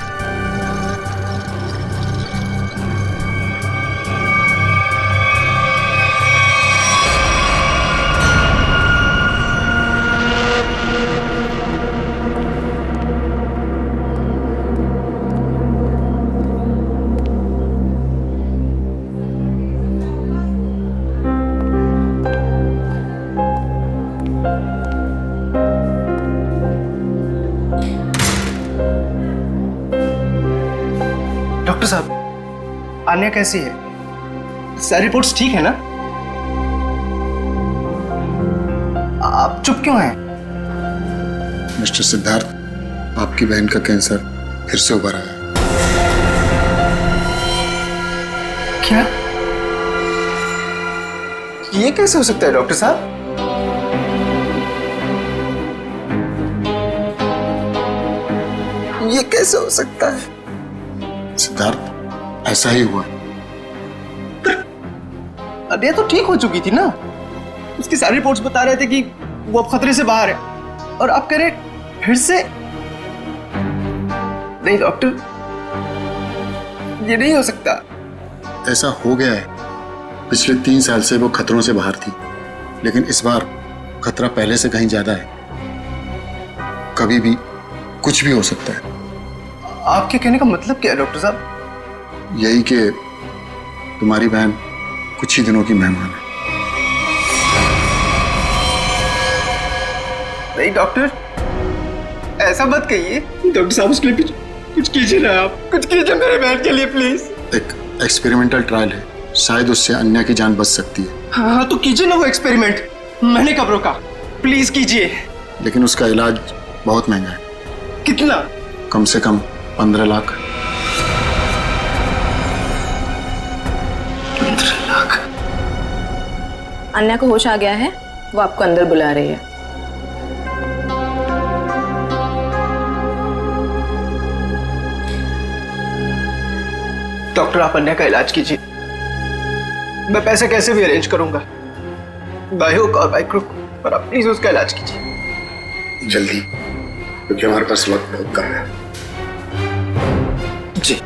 डॉक्टर साहब, आन्या कैसी है? सारी रिपोर्ट्स ठीक है ना? आप चुप क्यों हैं? मिस्टर सिद्धार्थ, आपकी बहन का कैंसर फिर से उभर आया है। क्या? ये कैसे हो सकता है डॉक्टर साहब? ये कैसे हो सकता है? सिद्धार्थ, ऐसा ही हुआ। अरे तो ठीक हो चुकी थी ना, उसकी सारी रिपोर्ट्स बता रहे थे कि वो अब खतरे से बाहर है, और आप कह रहे फिर से? नहीं डॉक्टर, ये नहीं हो सकता। ऐसा हो गया है, पिछले 3 साल से वो खतरों से बाहर थी, लेकिन इस बार खतरा पहले से कहीं ज्यादा है। कभी भी कुछ भी हो सकता है। आपके कहने का मतलब क्या है डॉक्टर साहब? यही कि तुम्हारी बहन कुछ ही दिनों की मेहमान है। नहीं डॉक्टर, ऐसा मत कहिए। डॉक्टर साहब उसके लिए कुछ कीजिए ना, आप कुछ कीजिए मेरे बहन के लिए प्लीज। एक एक्सपेरिमेंटल ट्रायल है, शायद उससे अन्या की जान बच सकती है। हाँ तो कीजिए ना वो एक्सपेरिमेंट, मैंने कब रोका? प्लीज कीजिए। लेकिन उसका इलाज बहुत महंगा है। कितना? कम से कम 15 लाख। 15 लाख? अन्या को होश आ गया है, वो आपको अंदर बुला रही है। डॉक्टर आप अन्या का इलाज कीजिए, मैं पैसे कैसे भी अरेंज करूंगा, बाय हुक और बाय क्रुक, पर आप प्लीज उसका इलाज कीजिए जल्दी, क्योंकि हमारे पास वक्त बहुत कम है। जी।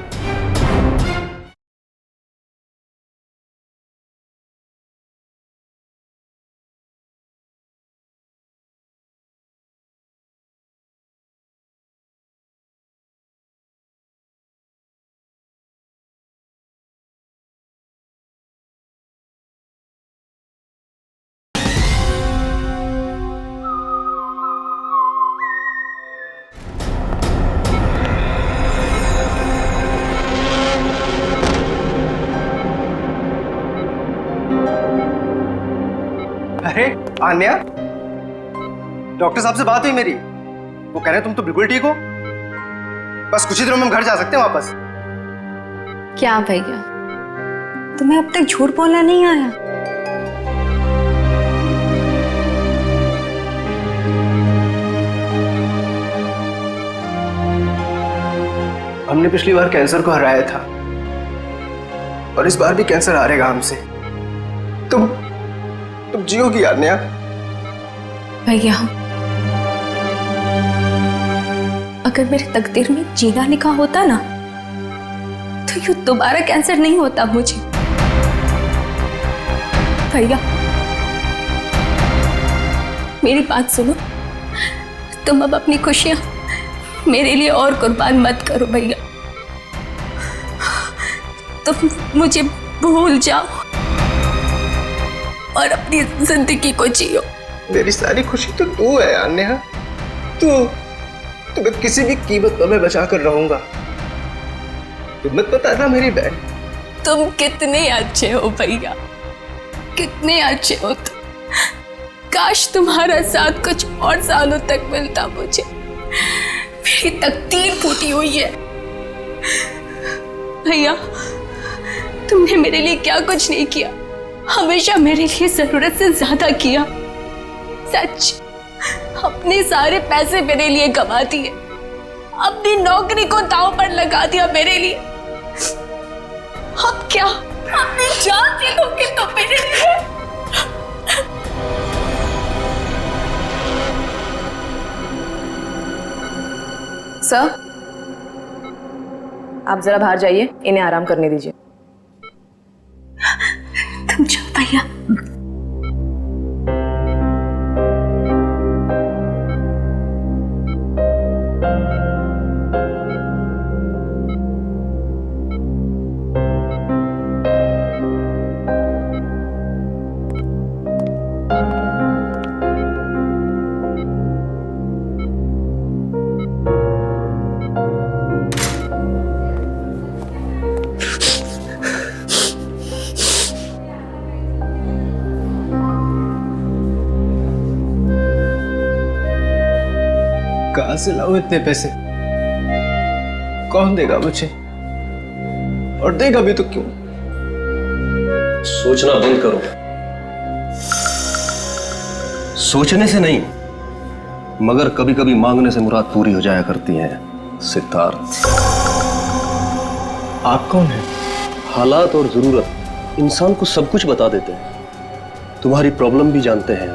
अरे आन्या, डॉक्टर साहब से बात हुई मेरी, वो कह रहे तुम तो बिल्कुल ठीक हो, बस कुछ ही दिनों में हम घर जा सकते हैं वापस। क्या भैया, तुम्हें अब तक झूठ बोलना नहीं आया? हमने पिछली बार कैंसर को हराया था, और इस बार भी कैंसर हारेगा हमसे। तुम जियोगी आन्या? भैया, अगर मेरे तकदीर में जीना लिखा होता ना, तो यूं दोबारा कैंसर नहीं होता मुझे। भैया मेरी बात सुनो, तुम अब अपनी खुशियां मेरे लिए और कुर्बान मत करो भैया। तुम मुझे भूल जाओ और अपनी जिंदगी को जियो। मेरी सारी खुशी तो तू है यार नेहा। तुम्हें किसी भी कीमत पर मैं बचा कर रहूंगा। तुम्हें पता है ना मेरी बहन। तुम कितने अच्छे हो भैया, कितने अच्छे हो तुम। काश तुम्हारा साथ कुछ और सालों तक मिलता मुझे। मेरी तकदीर फूटी हुई है भैया। तुमने मेरे लिए क्या कुछ नहीं किया, हमेशा मेरे लिए जरूरत से ज्यादा किया। सच, अपने सारे पैसे मेरे लिए गवा दिए, अपनी नौकरी को दांव पर लगा दिया मेरे लिए। अब क्या अपनी जान दे दोगे तो मेरे लिए? सर, आप जरा बाहर जाइए, इन्हें आराम करने दीजिए। तुम जाओ भैया। कहां से लाऊं इतने पैसे? कौन देगा मुझे? और देगा भी तो क्यों? सोचना बंद करो। सोचने से नहीं, मगर कभी कभी मांगने से मुराद पूरी हो जाया करती है सिद्धार्थ। आप कौन हैं? हालात और जरूरत इंसान को सब कुछ बता देते हैं। तुम्हारी प्रॉब्लम भी जानते हैं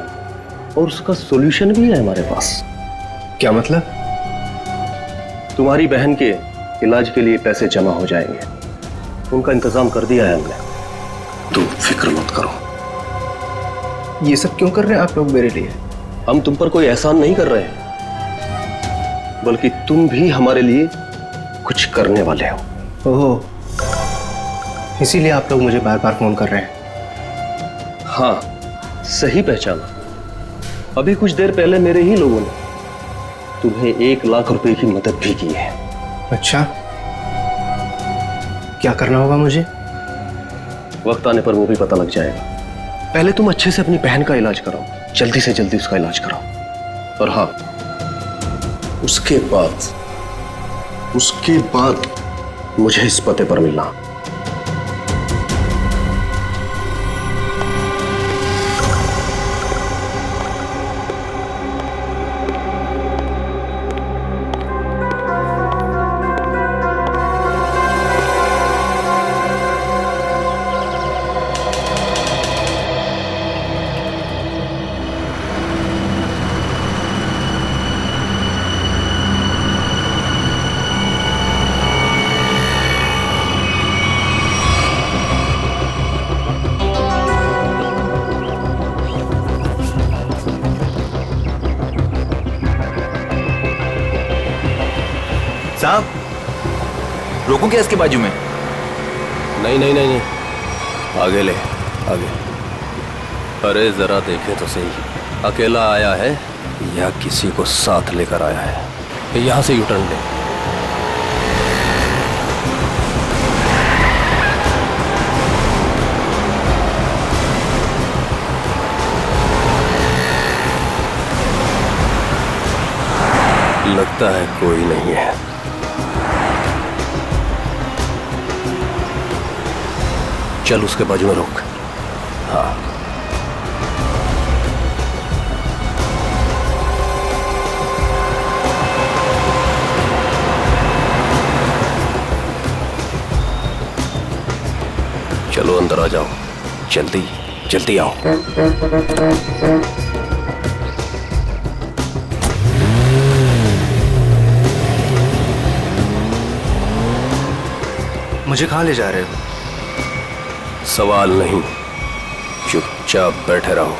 और उसका सॉल्यूशन भी है हमारे पास। क्या मतलब? तुम्हारी बहन के इलाज के लिए पैसे जमा हो जाएंगे, उनका इंतजाम कर दिया है हमने। तुम फिक्र मत करो। ये सब क्यों कर रहे हैं आप लोग मेरे लिए? हम तुम पर कोई एहसान नहीं कर रहे हैं, बल्कि तुम भी हमारे लिए कुछ करने वाले हो। ओह, इसीलिए आप लोग मुझे बार बार फोन कर रहे हैं। हाँ, सही पहचाना। अभी कुछ देर पहले मेरे ही लोगों ने तुम्हें 1 लाख रुपए की मदद भी की है। अच्छा, क्या करना होगा मुझे? वक्त आने पर वो भी पता लग जाएगा। पहले तुम अच्छे से अपनी बहन का इलाज कराओ, जल्दी से जल्दी उसका इलाज कराओ। और हाँ, उसके बाद मुझे इस पते पर मिलना। साहब, रोकूं क्या इसके बाजू में? नहीं, आगे ले, आगे। अरे जरा देखे तो सही, अकेला आया है या किसी को साथ लेकर आया है? यहां से यूटर्न ले। लगता है कोई नहीं है। चल उसके बाजू में रोक। हाँ, चलो अंदर आ जाओ, जल्दी जल्दी आओ। मुझे कहाँ ले जा रहे हो? सवाल नहीं, चुपचाप बैठे रहो।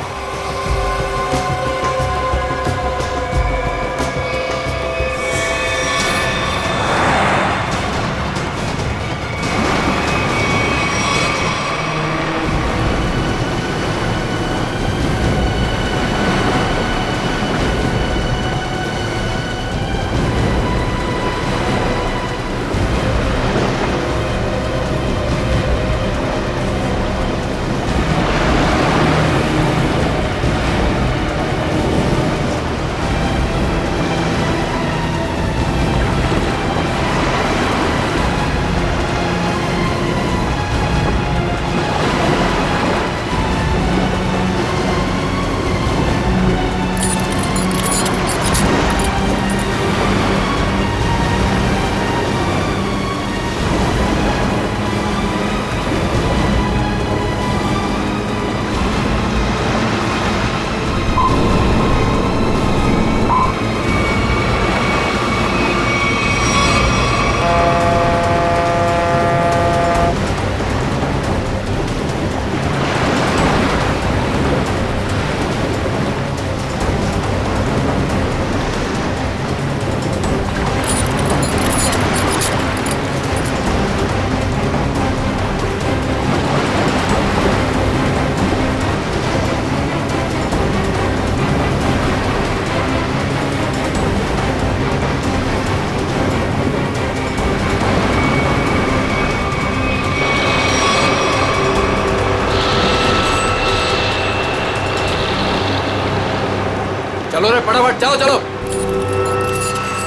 फटाफट चलो चलो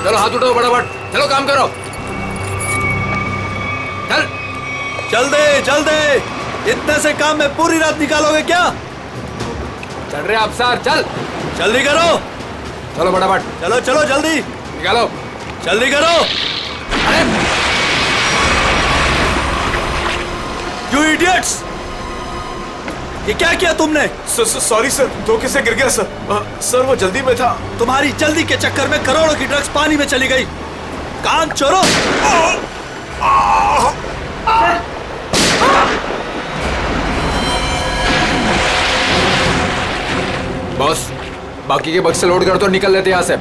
चलो, हाथ उठाओ फटाफट, चलो काम करो, चल चल दे, इतने से काम में पूरी रात निकालोगे क्या? चल रहे आप सर, चल जल्दी करो, चलो फटाफट, चलो चलो जल्दी निकालो, जल्दी करो। अरे यू इडियट्स, ये क्या किया तुमने? सॉरी सर, धोखे से गिर गया सर। सर वो जल्दी में था। तुम्हारी जल्दी के चक्कर में करोड़ों की ड्रग्स पानी में चली गई। काम चोरो। बॉस, बाकी के बक्से लोड कर तो निकल लेते यहाँ से।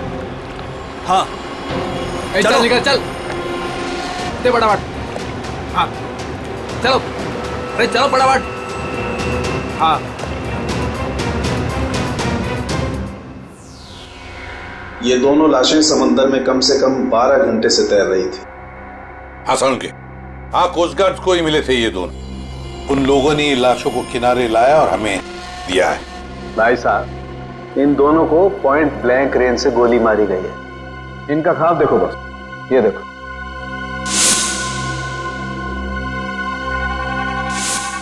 हाँ चल निकल, चल दे फटाफट। हाँ चलो, अरे चलो फटाफट। हाँ ये दोनों लाशें समंदर में कम से कम 12 घंटे से तैर रही थी। हाँ सुन के, हाँ कोस्ट गार्ड को ही मिले थे ये दोनों। उन लोगों ने लाशों को किनारे लाया और हमें दिया है। भाई साहब, इन दोनों को पॉइंट ब्लैंक रेंज से गोली मारी गई है। इनका ख्वाब देखो बस, ये देखो।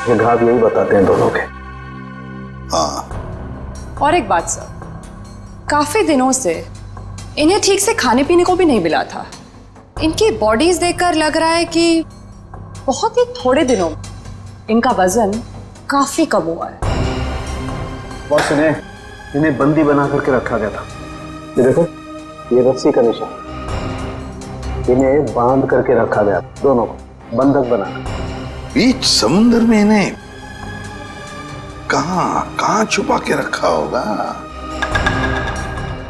ये घाव यही बताते हैं दोनों के। हाँ। और एक बात सर, काफी दिनों से इन्हें ठीक से खाने पीने को भी नहीं मिला था। इनकी बॉडीज देखकर लग रहा है कि बहुत ही थोड़े दिनों में इनका वजन काफी कम हुआ है। बॉस, इन्हें बंदी बना करके रखा गया था। ये देखो, ये रस्सी का निशान, इन्हें बांध करके रखा गया, दोनों को बंधक बना। बीच समुद्र में इन्हें कहां छुपा के रखा होगा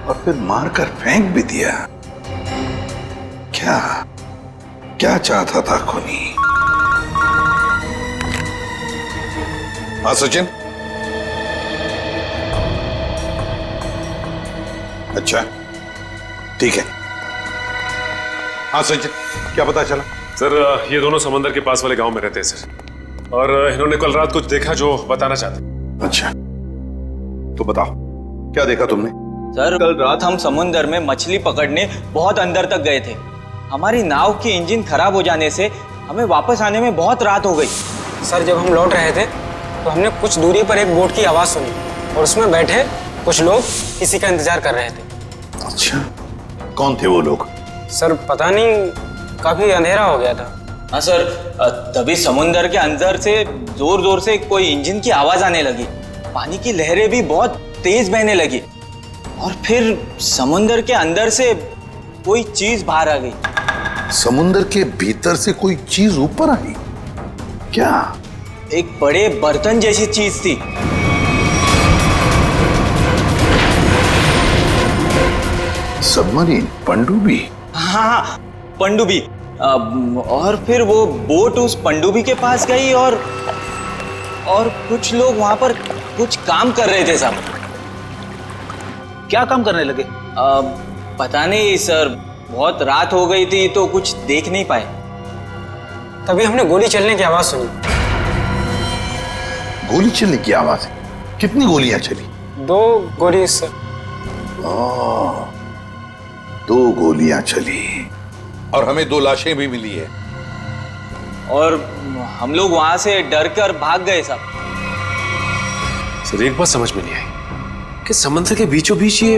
और फिर मारकर फेंक भी दिया। क्या चाहता था खूनी? हाँ सचिन, अच्छा ठीक है। हाँ सचिन, क्या पता चला? सर ये दोनों समंदर के पास वाले गांव में रहते हैं सर, और इन्होंने कल रात कुछ देखा जो बताना चाहते। अच्छा तो बताओ, क्या देखा तुमने? सर कल रात हम समुंदर में मछली पकड़ने बहुत अंदर तक गए थे। हमारी नाव की इंजन खराब हो जाने से हमें वापस आने में बहुत रात हो गई। सर जब हम लौट रहे थे तो हमने कुछ दूरी पर एक बोट की आवाज सुनी और उसमें बैठे कुछ लोग किसी का इंतजार कर रहे थे। अच्छा, कौन थे वो लोग? सर पता नहीं, काफी अंधेरा हो गया था। हाँ सर, तभी समुंदर के अंदर से जोर जोर से कोई इंजन की आवाज आने लगी। पानी की लहरें भी बहुत तेज बहने लगी और फिर समुंदर के अंदर से कोई चीज बाहर आ गई। समुंदर के भीतर से कोई चीज ऊपर आई? क्या? एक बड़े बर्तन जैसी चीज थी। सबमरीन, पनडुब्बी? हाँ पनडुब्बी। और फिर वो बोट उस पनडुब्बी के पास गई और कुछ लोग वहां पर कुछ काम कर रहे थे साहब। क्या काम करने लगे? पता नहीं सर, बहुत रात हो गई थी तो कुछ देख नहीं पाए। तभी हमने गोली चलने की आवाज सुनी। गोली चलने की आवाज? कितनी गोलियां चली? 2 गोली सर। 2 गोलियां चली और हमें 2 लाशें भी मिली है। और हम लोग वहां से डर कर भाग गए साहब। सर एक बात समझ में नहीं आई कि समुद्र के बीचों बीच ये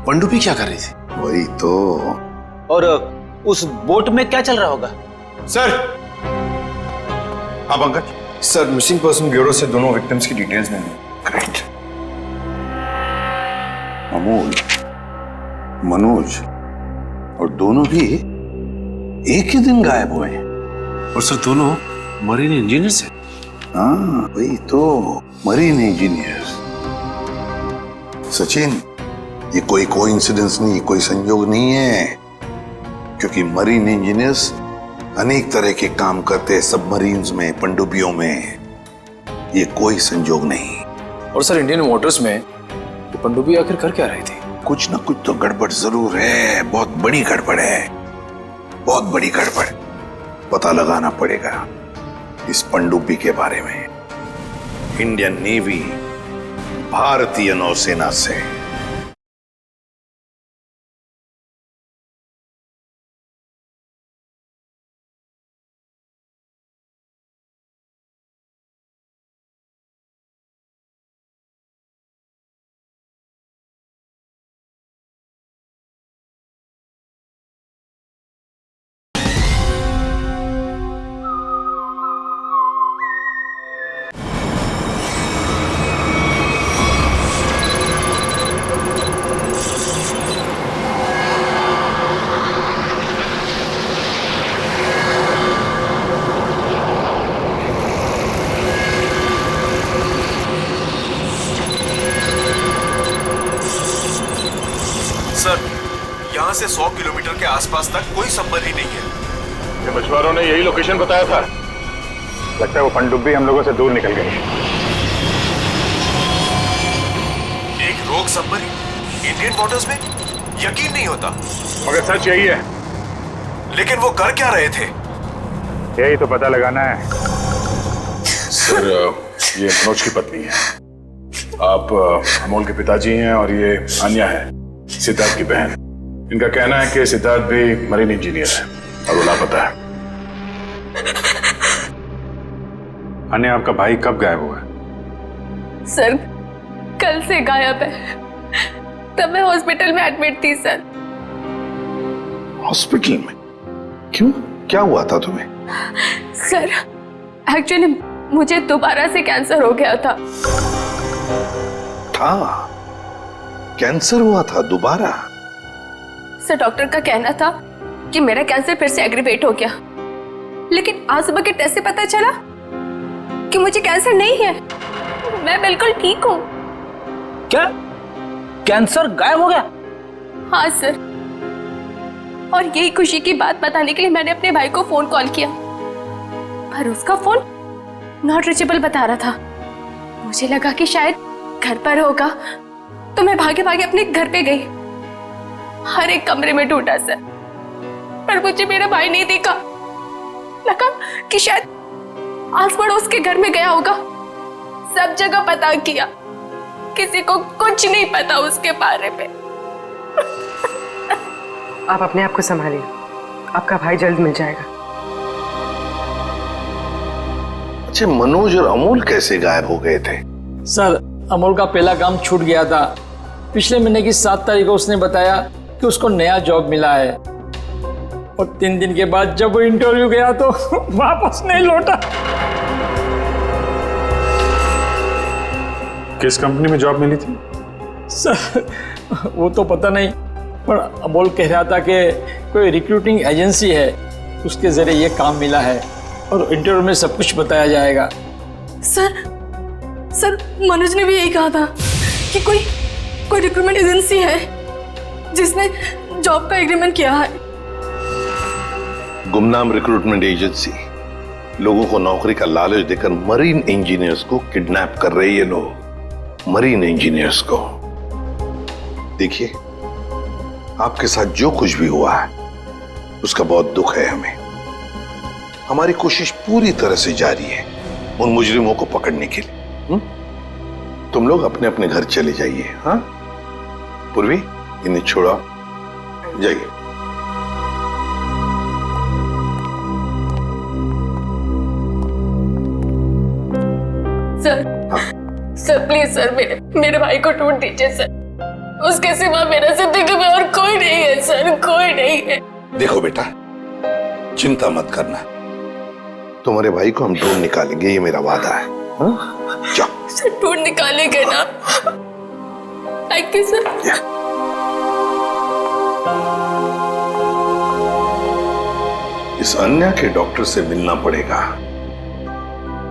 पनडुब्बी क्या कर रही थी? वही तो। और उस बोट में क्या चल रहा होगा? सर। हाँ Pankaj. Sir missing person bureau से दोनों विक्टिम्स की डिटेल्स मिली। ग्रेट। अमोल, मनोज और दोनों भी एक ही दिन गायब हुए हैं। और सर दोनों मरीन इंजीनियर्स हैं। हाँ वही तो, मरीन इंजीनियर्स। सचिन, ये कोई कोइंसिडेंस नहीं, कोई संयोग नहीं है, क्योंकि मरीन इंजीनियर्स अनेक तरह के काम करते हैं सबमरीन्स में, पनडुब्बियों में। ये कोई संयोग नहीं। और सर इंडियन वाटर्स में ये पनडुब्बी आखिर कर क्या रही थी? कुछ ना कुछ तो गड़बड़ जरूर है, बहुत बड़ी गड़बड़ है, बहुत बड़ी गड़बड़। पता लगाना पड़ेगा इस पनडुब्बी के बारे में इंडियन नेवी, भारतीय नौसेना से। आसपास तक कोई संबंध ही नहीं है। ये मछुआरों ने यही लोकेशन बताया था। लगता है वो पनडुब्बी हम लोगों से दूर निकल गई। एक रोग सबमरीन इंडियन वाटर्स में, यकीन नहीं होता। मगर सच यही है। लेकिन वो कर क्या रहे थे? यही तो पता लगाना है। सर, ये मनोज की पत्नी है। आप अमोल के पिताजी हैं और ये अन्या है, सिद्धार्थ की बहन। इनका कहना है कि सिद्धार्थ भी मरीन इंजीनियर है और वो लापता है। अन्या, आपका भाई कब गायब हुआ? सर, कल से गायब है। तब मैं हॉस्पिटल में एडमिट थी सर। हॉस्पिटल में? क्यों, क्या हुआ था तुम्हें? सर, एक्चुअली मुझे दोबारा से कैंसर हो गया था। कैंसर हुआ था दोबारा? सर, डॉक्टर का कहना था कि मेरा कैंसर फिर से एग्रीवेट हो गया, लेकिन आज सुबह के टेस्ट से पता चला कि मुझे कैंसर नहीं है। मैं बिल्कुल ठीक हूँ। क्या कैंसर गायब हो गया? हाँ सर, और यही खुशी की बात बताने के लिए मैंने अपने भाई को फोन कॉल किया, पर उसका फोन नॉट रीचेबल बता रहा था। मुझे लगा कि शायद घर पर होगा, तो मैं भागे भागे अपने घर पे गई। हर एक कमरे में ढूंढा सर, पर मुझे मेरा भाई नहीं दिखा। लगा कि शायद आस पड़ोस के घर में गया होगा। सब जगह पता किया, किसी को कुछ नहीं पता उसके बारे में। आप अपने आप को संभालिए, आपका भाई जल्द मिल जाएगा। अच्छा, मनोज और अमोल कैसे गायब हो गए थे? सर, अमोल का पहला काम छूट गया था। पिछले महीने की 7 तारीख को उसने बताया कि उसको नया जॉब मिला है, और 3 दिन के बाद जब वो इंटरव्यू गया तो वापस नहीं लौटा। किस कंपनी में जॉब मिली थी? सर, वो तो पता नहीं, पर अमोल कह रहा था कि कोई रिक्रूटिंग एजेंसी है, उसके जरिए ये काम मिला है और इंटरव्यू में सब कुछ बताया जाएगा। सर, मनोज ने भी यही कहा था कि कोई रिक्रूटमेंट एजेंसी है जिसने जॉब का एग्रीमेंट किया है। गुमनाम रिक्रूटमेंट एजेंसी लोगों को नौकरी का लालच देकर मरीन इंजीनियर्स को किडनैप कर रहे हैं। ये लोग मरीन इंजीनियर्स को। देखिए, आपके साथ जो कुछ भी हुआ है उसका बहुत दुख है हमें। हमारी कोशिश पूरी तरह से जारी है उन मुजरिमों को पकड़ने के लिए। तुम लोग अपने अपने घर चले जाइए। हाँ पूर्वी, इन्हें छोड़ो, जाइए। सर प्लीज सर, मेरे भाई को ढूंढ दीजिए सर। उसके सिवा मेरा जिंदगी में और कोई नहीं है सर, कोई नहीं है। देखो बेटा, चिंता मत करना, तुम्हारे भाई को हम ढूंढ निकालेंगे, ये मेरा वादा है। जाओ सर, ढूंढ निकालेंगे ना? Thank you sir. इस अन्या के डॉक्टर से मिलना पड़ेगा।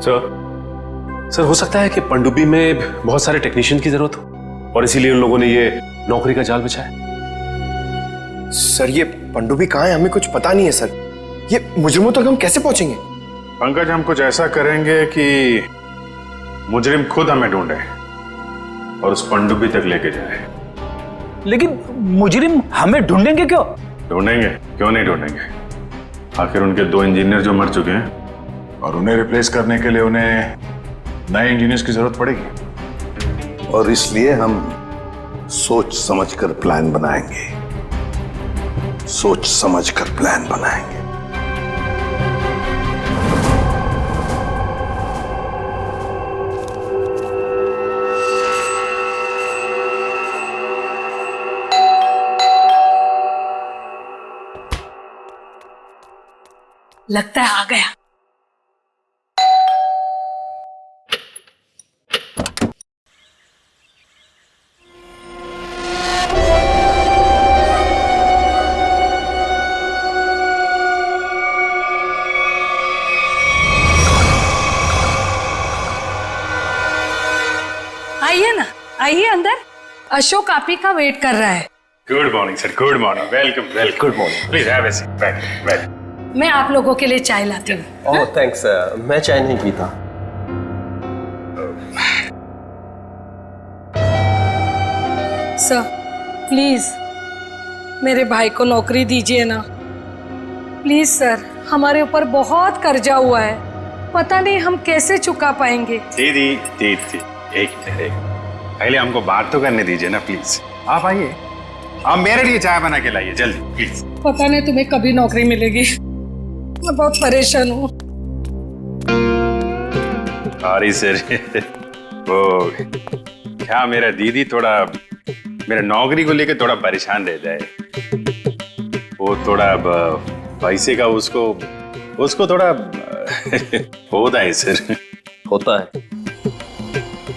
सर, हो सकता है कि पनडुब्बी में बहुत सारे टेक्नीशियन की जरूरत हो और इसीलिए उन लोगों ने ये नौकरी का जाल बिछाया। सर, ये पनडुब्बी कहाँ है हमें कुछ पता नहीं है सर। ये मुजरिमों तक हम कैसे पहुंचेंगे? पंकज, हम कुछ ऐसा करेंगे कि मुजरिम खुद हमें ढूंढे और उस पनडुब्बी तक लेके जाए। लेकिन मुजरिम हमें ढूंढेंगे क्यों? ढूंढेंगे, क्यों नहीं ढूंढेंगे? आखिर उनके 2 इंजीनियर जो मर चुके हैं और उन्हें रिप्लेस करने के लिए उन्हें नए इंजीनियर्स की जरूरत पड़ेगी। और इसलिए हम सोच समझकर प्लान बनाएंगे, सोच समझकर प्लान बनाएंगे। लगता है आ गया। आइए ना, आइए अंदर। अशोक आप ही का वेट कर रहा है। Good morning sir, good morning, welcome welcome. Good morning, please have a seat, बैठ। मैं आप लोगों के लिए चाय लाती हूँ। ओह थैंक्स, मैं चाय नहीं पीता। सर प्लीज मेरे भाई को नौकरी दीजिए ना, प्लीज सर। हमारे ऊपर बहुत कर्जा हुआ है, पता नहीं हम कैसे चुका पाएंगे। दीदी एक मिनट, पहले हमको बात तो करने दीजिए ना प्लीज। आप आइए, आप मेरे लिए चाय बना के लाइए जल्दी प्लीज। पता नहीं तुम्हें कभी नौकरी मिलेगी, मैं बहुत परेशान हूँ। सॉरी सर, वो क्या मेरा दीदी थोड़ा मेरा नौकरी को लेकर थोड़ा परेशान रहता है। वो थोड़ा पैसे का उसको थोड़ा होता है सर। होता है,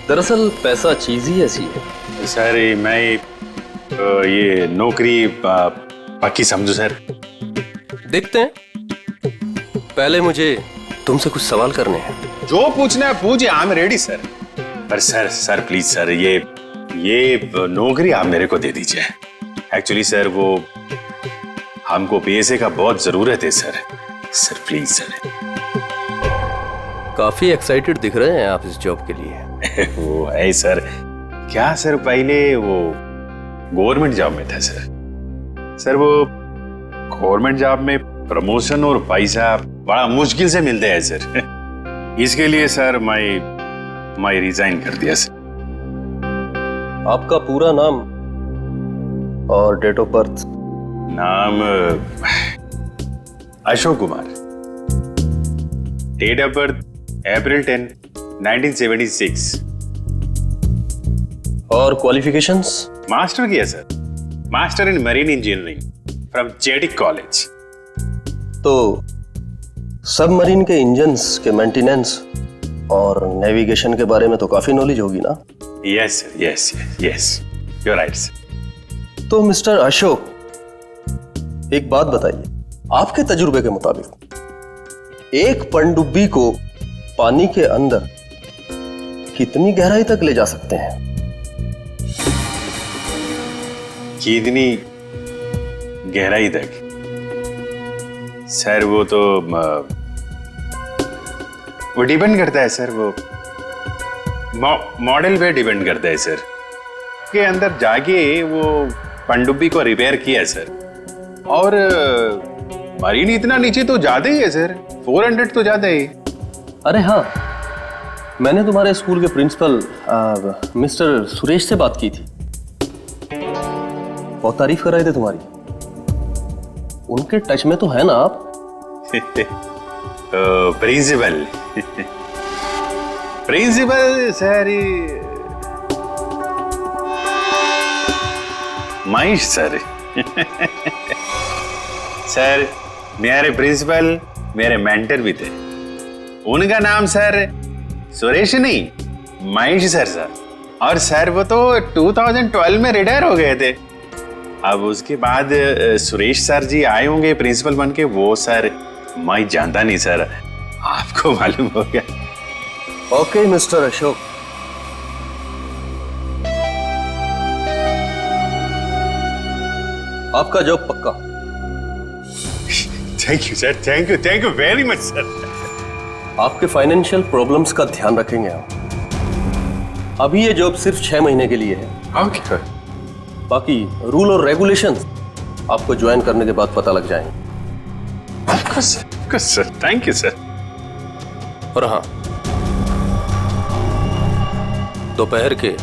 दरअसल पैसा चीज ही ऐसी है। सर मैं ये नौकरी पक्की समझू सर। देखते हैं, पहले मुझे तुमसे कुछ सवाल करने हैं। जो पूछना है पूछिए, आई एम रेडी सर। पर सर प्लीज सर, ये नौकरी आप मेरे को दे दीजिए। एक्चुअली सर वो हमको पैसे का बहुत जरूरत है सर प्लीज सर। काफी एक्साइटेड दिख रहे हैं आप इस जॉब के लिए। वो है सर, क्या सर पहले वो गवर्नमेंट जॉब में था सर वो गवर्नमेंट जॉब में प्रमोशन और पैसा बड़ा मुश्किल से मिलते हैं सर। इसके लिए सर मैं रिजाइन कर दिया सर। आपका पूरा नाम और डेट ऑफ बर्थ? नाम Ashok Kumar, date of birth April 10, 1976। और क्वालिफिकेशंस? मास्टर किया sir, master in marine engineering from जेडिक कॉलेज। तो सबमरीन के इंजन्स के मेंटेनेंस और नेविगेशन के बारे में तो काफी नॉलेज होगी ना? Yes sir, yes you are right sir. तो मिस्टर अशोक, एक बात बताइए, आपके तजुर्बे के मुताबिक एक पनडुब्बी को पानी के अंदर कितनी गहराई तक ले जा सकते हैं? कितनी गहराई तक? सर वो तो वो डिपेंड करता है सर, वो मॉडल पे डिपेंड करता है सर। के अंदर जाके वो पनडुब्बी को रिपेयर किया सर, और मरीन इतना नीचे तो जाते ही है सर, 400 तो जाता ही। अरे हाँ, मैंने तुम्हारे स्कूल के प्रिंसिपल मिस्टर सुरेश से बात की थी, बहुत तारीफ कर रहे थे तुम्हारी। उनके टच में तो है ना आप? Principal sir, Mahesh sir. Sir मेरे प्रिंसिपल मेरे मेंटर भी थे, उनका नाम सर सुरेश नहीं महेश सर। और सर वो तो 2012 में रिटायर हो गए थे। अब उसके बाद सुरेश सर जी आए होंगे प्रिंसिपल बन के, वो सर मैं जानता नहीं सर, आपको मालूम हो गया। ओके मिस्टर अशोक, आपका जॉब पक्का। Thank you sir, thank you very much sir. आपके फाइनेंशियल प्रॉब्लम्स का ध्यान रखेंगे हम। अभी ये जॉब सिर्फ 6 महीने के लिए है। ओके। बाकी रूल और रेगुलेशंस आपको ज्वाइन करने के बाद पता लग जाएंगे। Sir thank you sir. और हाँ, दोपहर के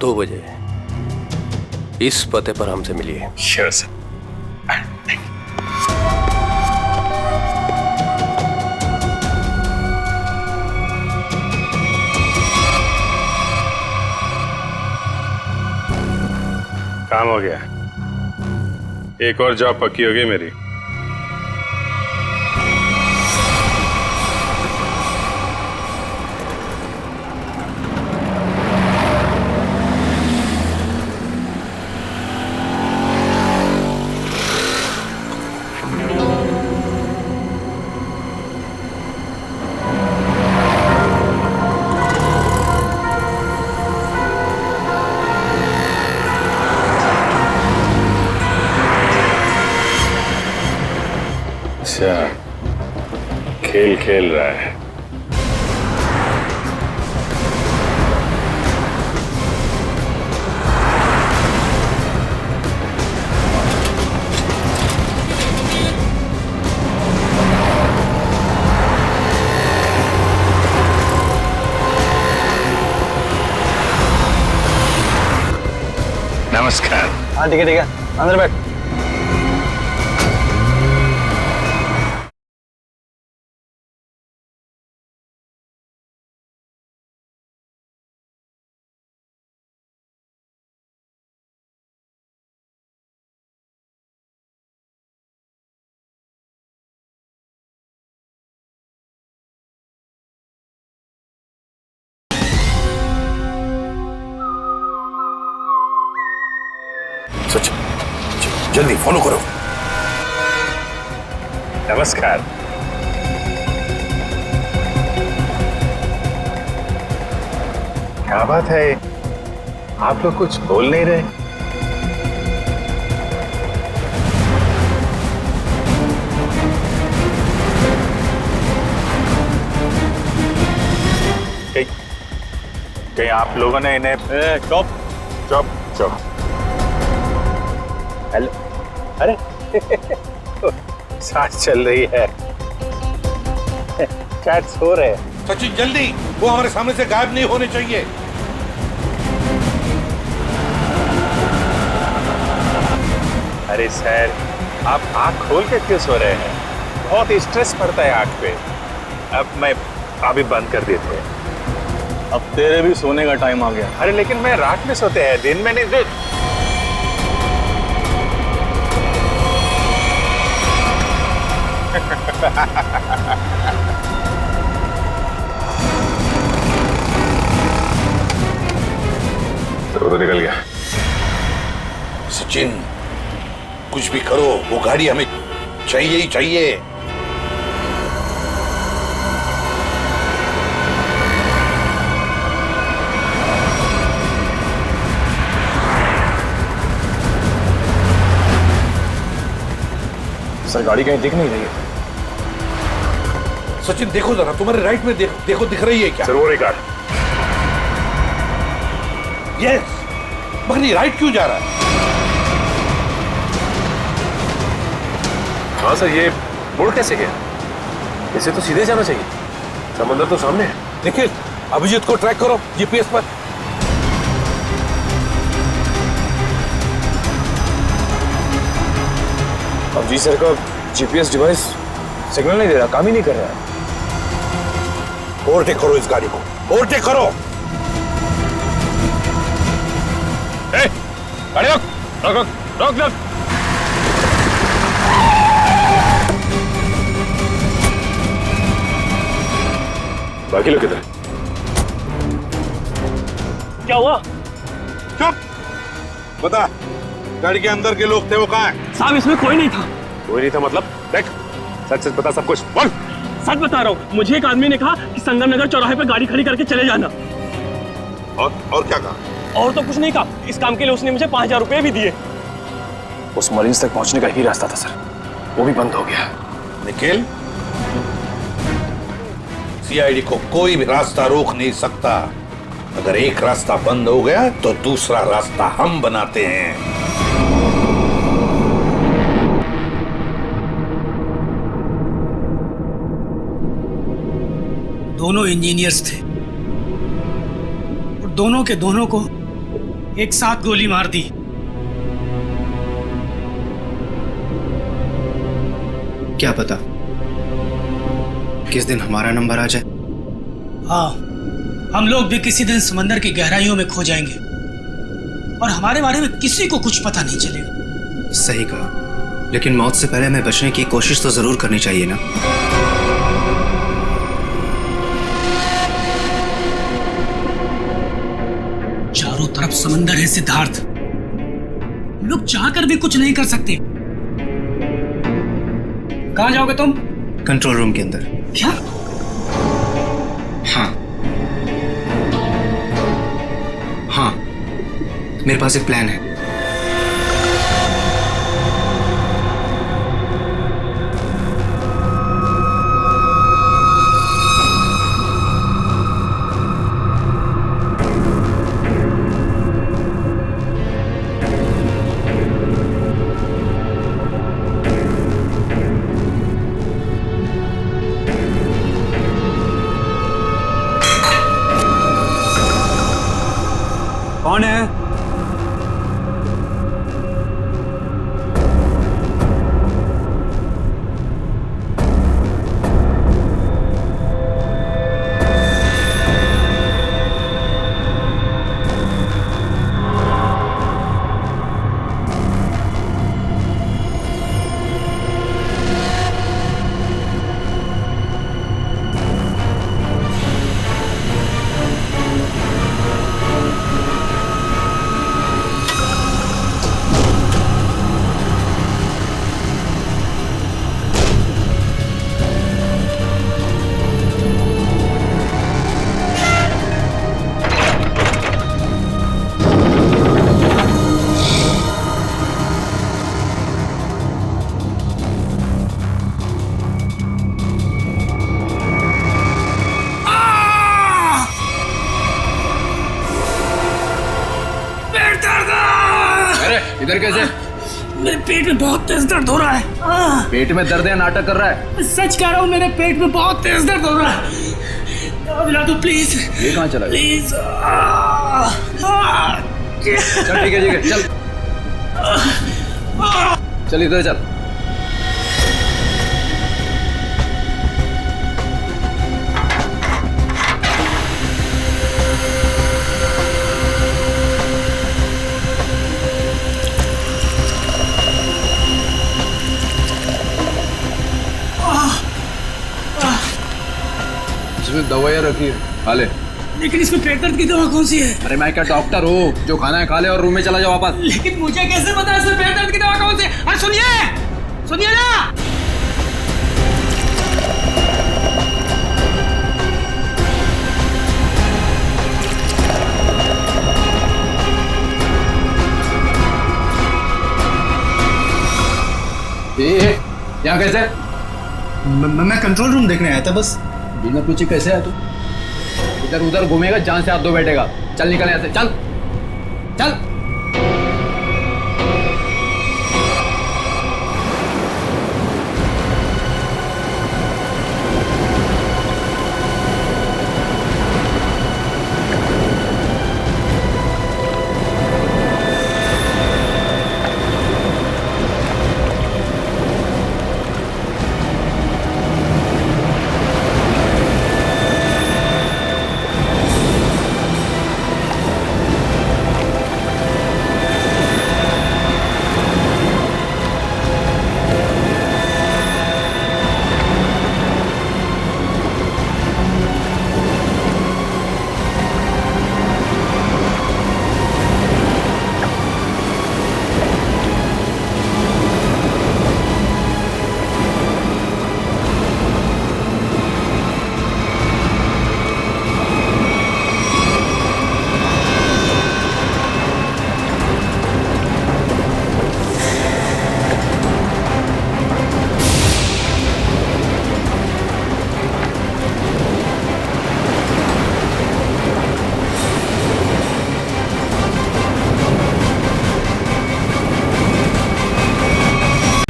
2 बजे इस पते पर हमसे मिलिए। Sure sir. काम हो गया, एक और जॉब पक्की हो गई मेरी। अच्छा, खेल खेल रहा है। नमस्कार। हाँ ठीक है, अंदर बैठ। सच, जल्दी फॉलो करो। नमस्कार। क्या बात है, आप लोग कुछ बोल नहीं रहे? कहीं आप लोगों ने इन्हें चुप चुप चुप। हेलो, अरे सांस चल रही है, चैट्स हो रहे हैं। सचिन जल्दी, वो हमारे सामने से गायब नहीं होने चाहिए। अरे सर, आप आंख खोल के क्यों सो रहे हैं? बहुत स्ट्रेस पड़ता है आंख पे। अब मैं अभी बंद कर देते हैं। अब तेरे भी सोने का टाइम आ गया। अरे लेकिन मैं रात में सोते हैं, दिन में नहीं। तो निकल गया। सचिन, कुछ भी करो, वो गाड़ी हमें चाहिए ही चाहिए। सर गाड़ी कहीं दिख नहीं रही है। सचिन देखो जरा, तुम्हारे राइट में देखो दिख रही है क्या? सर वो रही कार। यस, मगर ये राइट क्यों जा रहा है? हाँ सर, ये मुड़ कैसे गया? इसे तो सीधे जाना चाहिए, समंदर तो सामने है। निखिल, अभिजीत को ट्रैक करो जीपीएस पर। अब जी सर का जीपीएस डिवाइस सिग्नल नहीं दे रहा, काम ही नहीं कर रहा है। ओवरटेक करो इस गाड़ी को, ओवरटेक करो। गाड़ी रोक रोक रोक रोक रोक। बाकी लोग किधर? क्या हुआ? चुप, बता, गाड़ी के अंदर के लोग थे वो कहाँ हैं? साहब इसमें कोई नहीं था। कोई नहीं था मतलब? देख, सच सच बता, सब कुछ बोल। सच बता रहा हूँ, मुझे एक आदमी ने कहा कि संगम नगर चौराहे पर गाड़ी खड़ी करके चले जाना। और क्या कहा? और तो कुछ नहीं कहा, इस काम के लिए उसने मुझे 5000 रुपए भी दिए। उस मरीज तक पहुंचने का ही रास्ता था सर, वो भी बंद हो गया। निखिल, सीआईडी को कोई भी रास्ता रोक नहीं सकता। अगर एक रास्ता बंद हो गया तो दूसरा रास्ता हम बनाते हैं। दोनों इंजीनियर्स थे और दोनों के दोनों को एक साथ गोली मार दी। क्या पता किस दिन हमारा नंबर आ जाए। हाँ, हम लोग भी किसी दिन समंदर की गहराइयों में खो जाएंगे और हमारे बारे में किसी को कुछ पता नहीं चलेगा। सही कहा, लेकिन मौत से पहले हमें बचने की कोशिश तो जरूर करनी चाहिए ना। चारों तरफ समंदर है सिद्धार्थ, हम लोग चाहकर भी कुछ नहीं कर सकते। कहाँ जाओगे तुम? कंट्रोल रूम के अंदर। क्या? हाँ हाँ, मेरे पास एक प्लान है। फिर कैसे? मेरे पेट में बहुत तेज दर्द हो रहा है। पेट में दर्द है, नाटक कर रहा है? सच कह रहा हूँ, मेरे पेट में बहुत तेज दर्द हो रहा है। दवा दिला दो प्लीज। ये कहाँ चला गया? प्लीज। चल ठीक है चल चल इधर चल। इसमें दवाइयाँ रखी है, खा ले। लेकिन इसमें पेट दर्द की दवा कौन सी है? अरे मैं क्या डॉक्टर हूँ? जो खाना है खा ले और रूम में चला जाओ वापस। लेकिन मुझे कैसे पता है इसमें पेट दर्द की दवा कौन सी है? अरे सुनिए, सुनिए ना। यहाँ कैसे? मैं कंट्रोल रूम देखने आया था बस। बिना पूछे कैसे आया तू? इधर उधर घूमेगा, जान से हाथ धो बैठेगा। चल निकल यहाँ से, चल चल।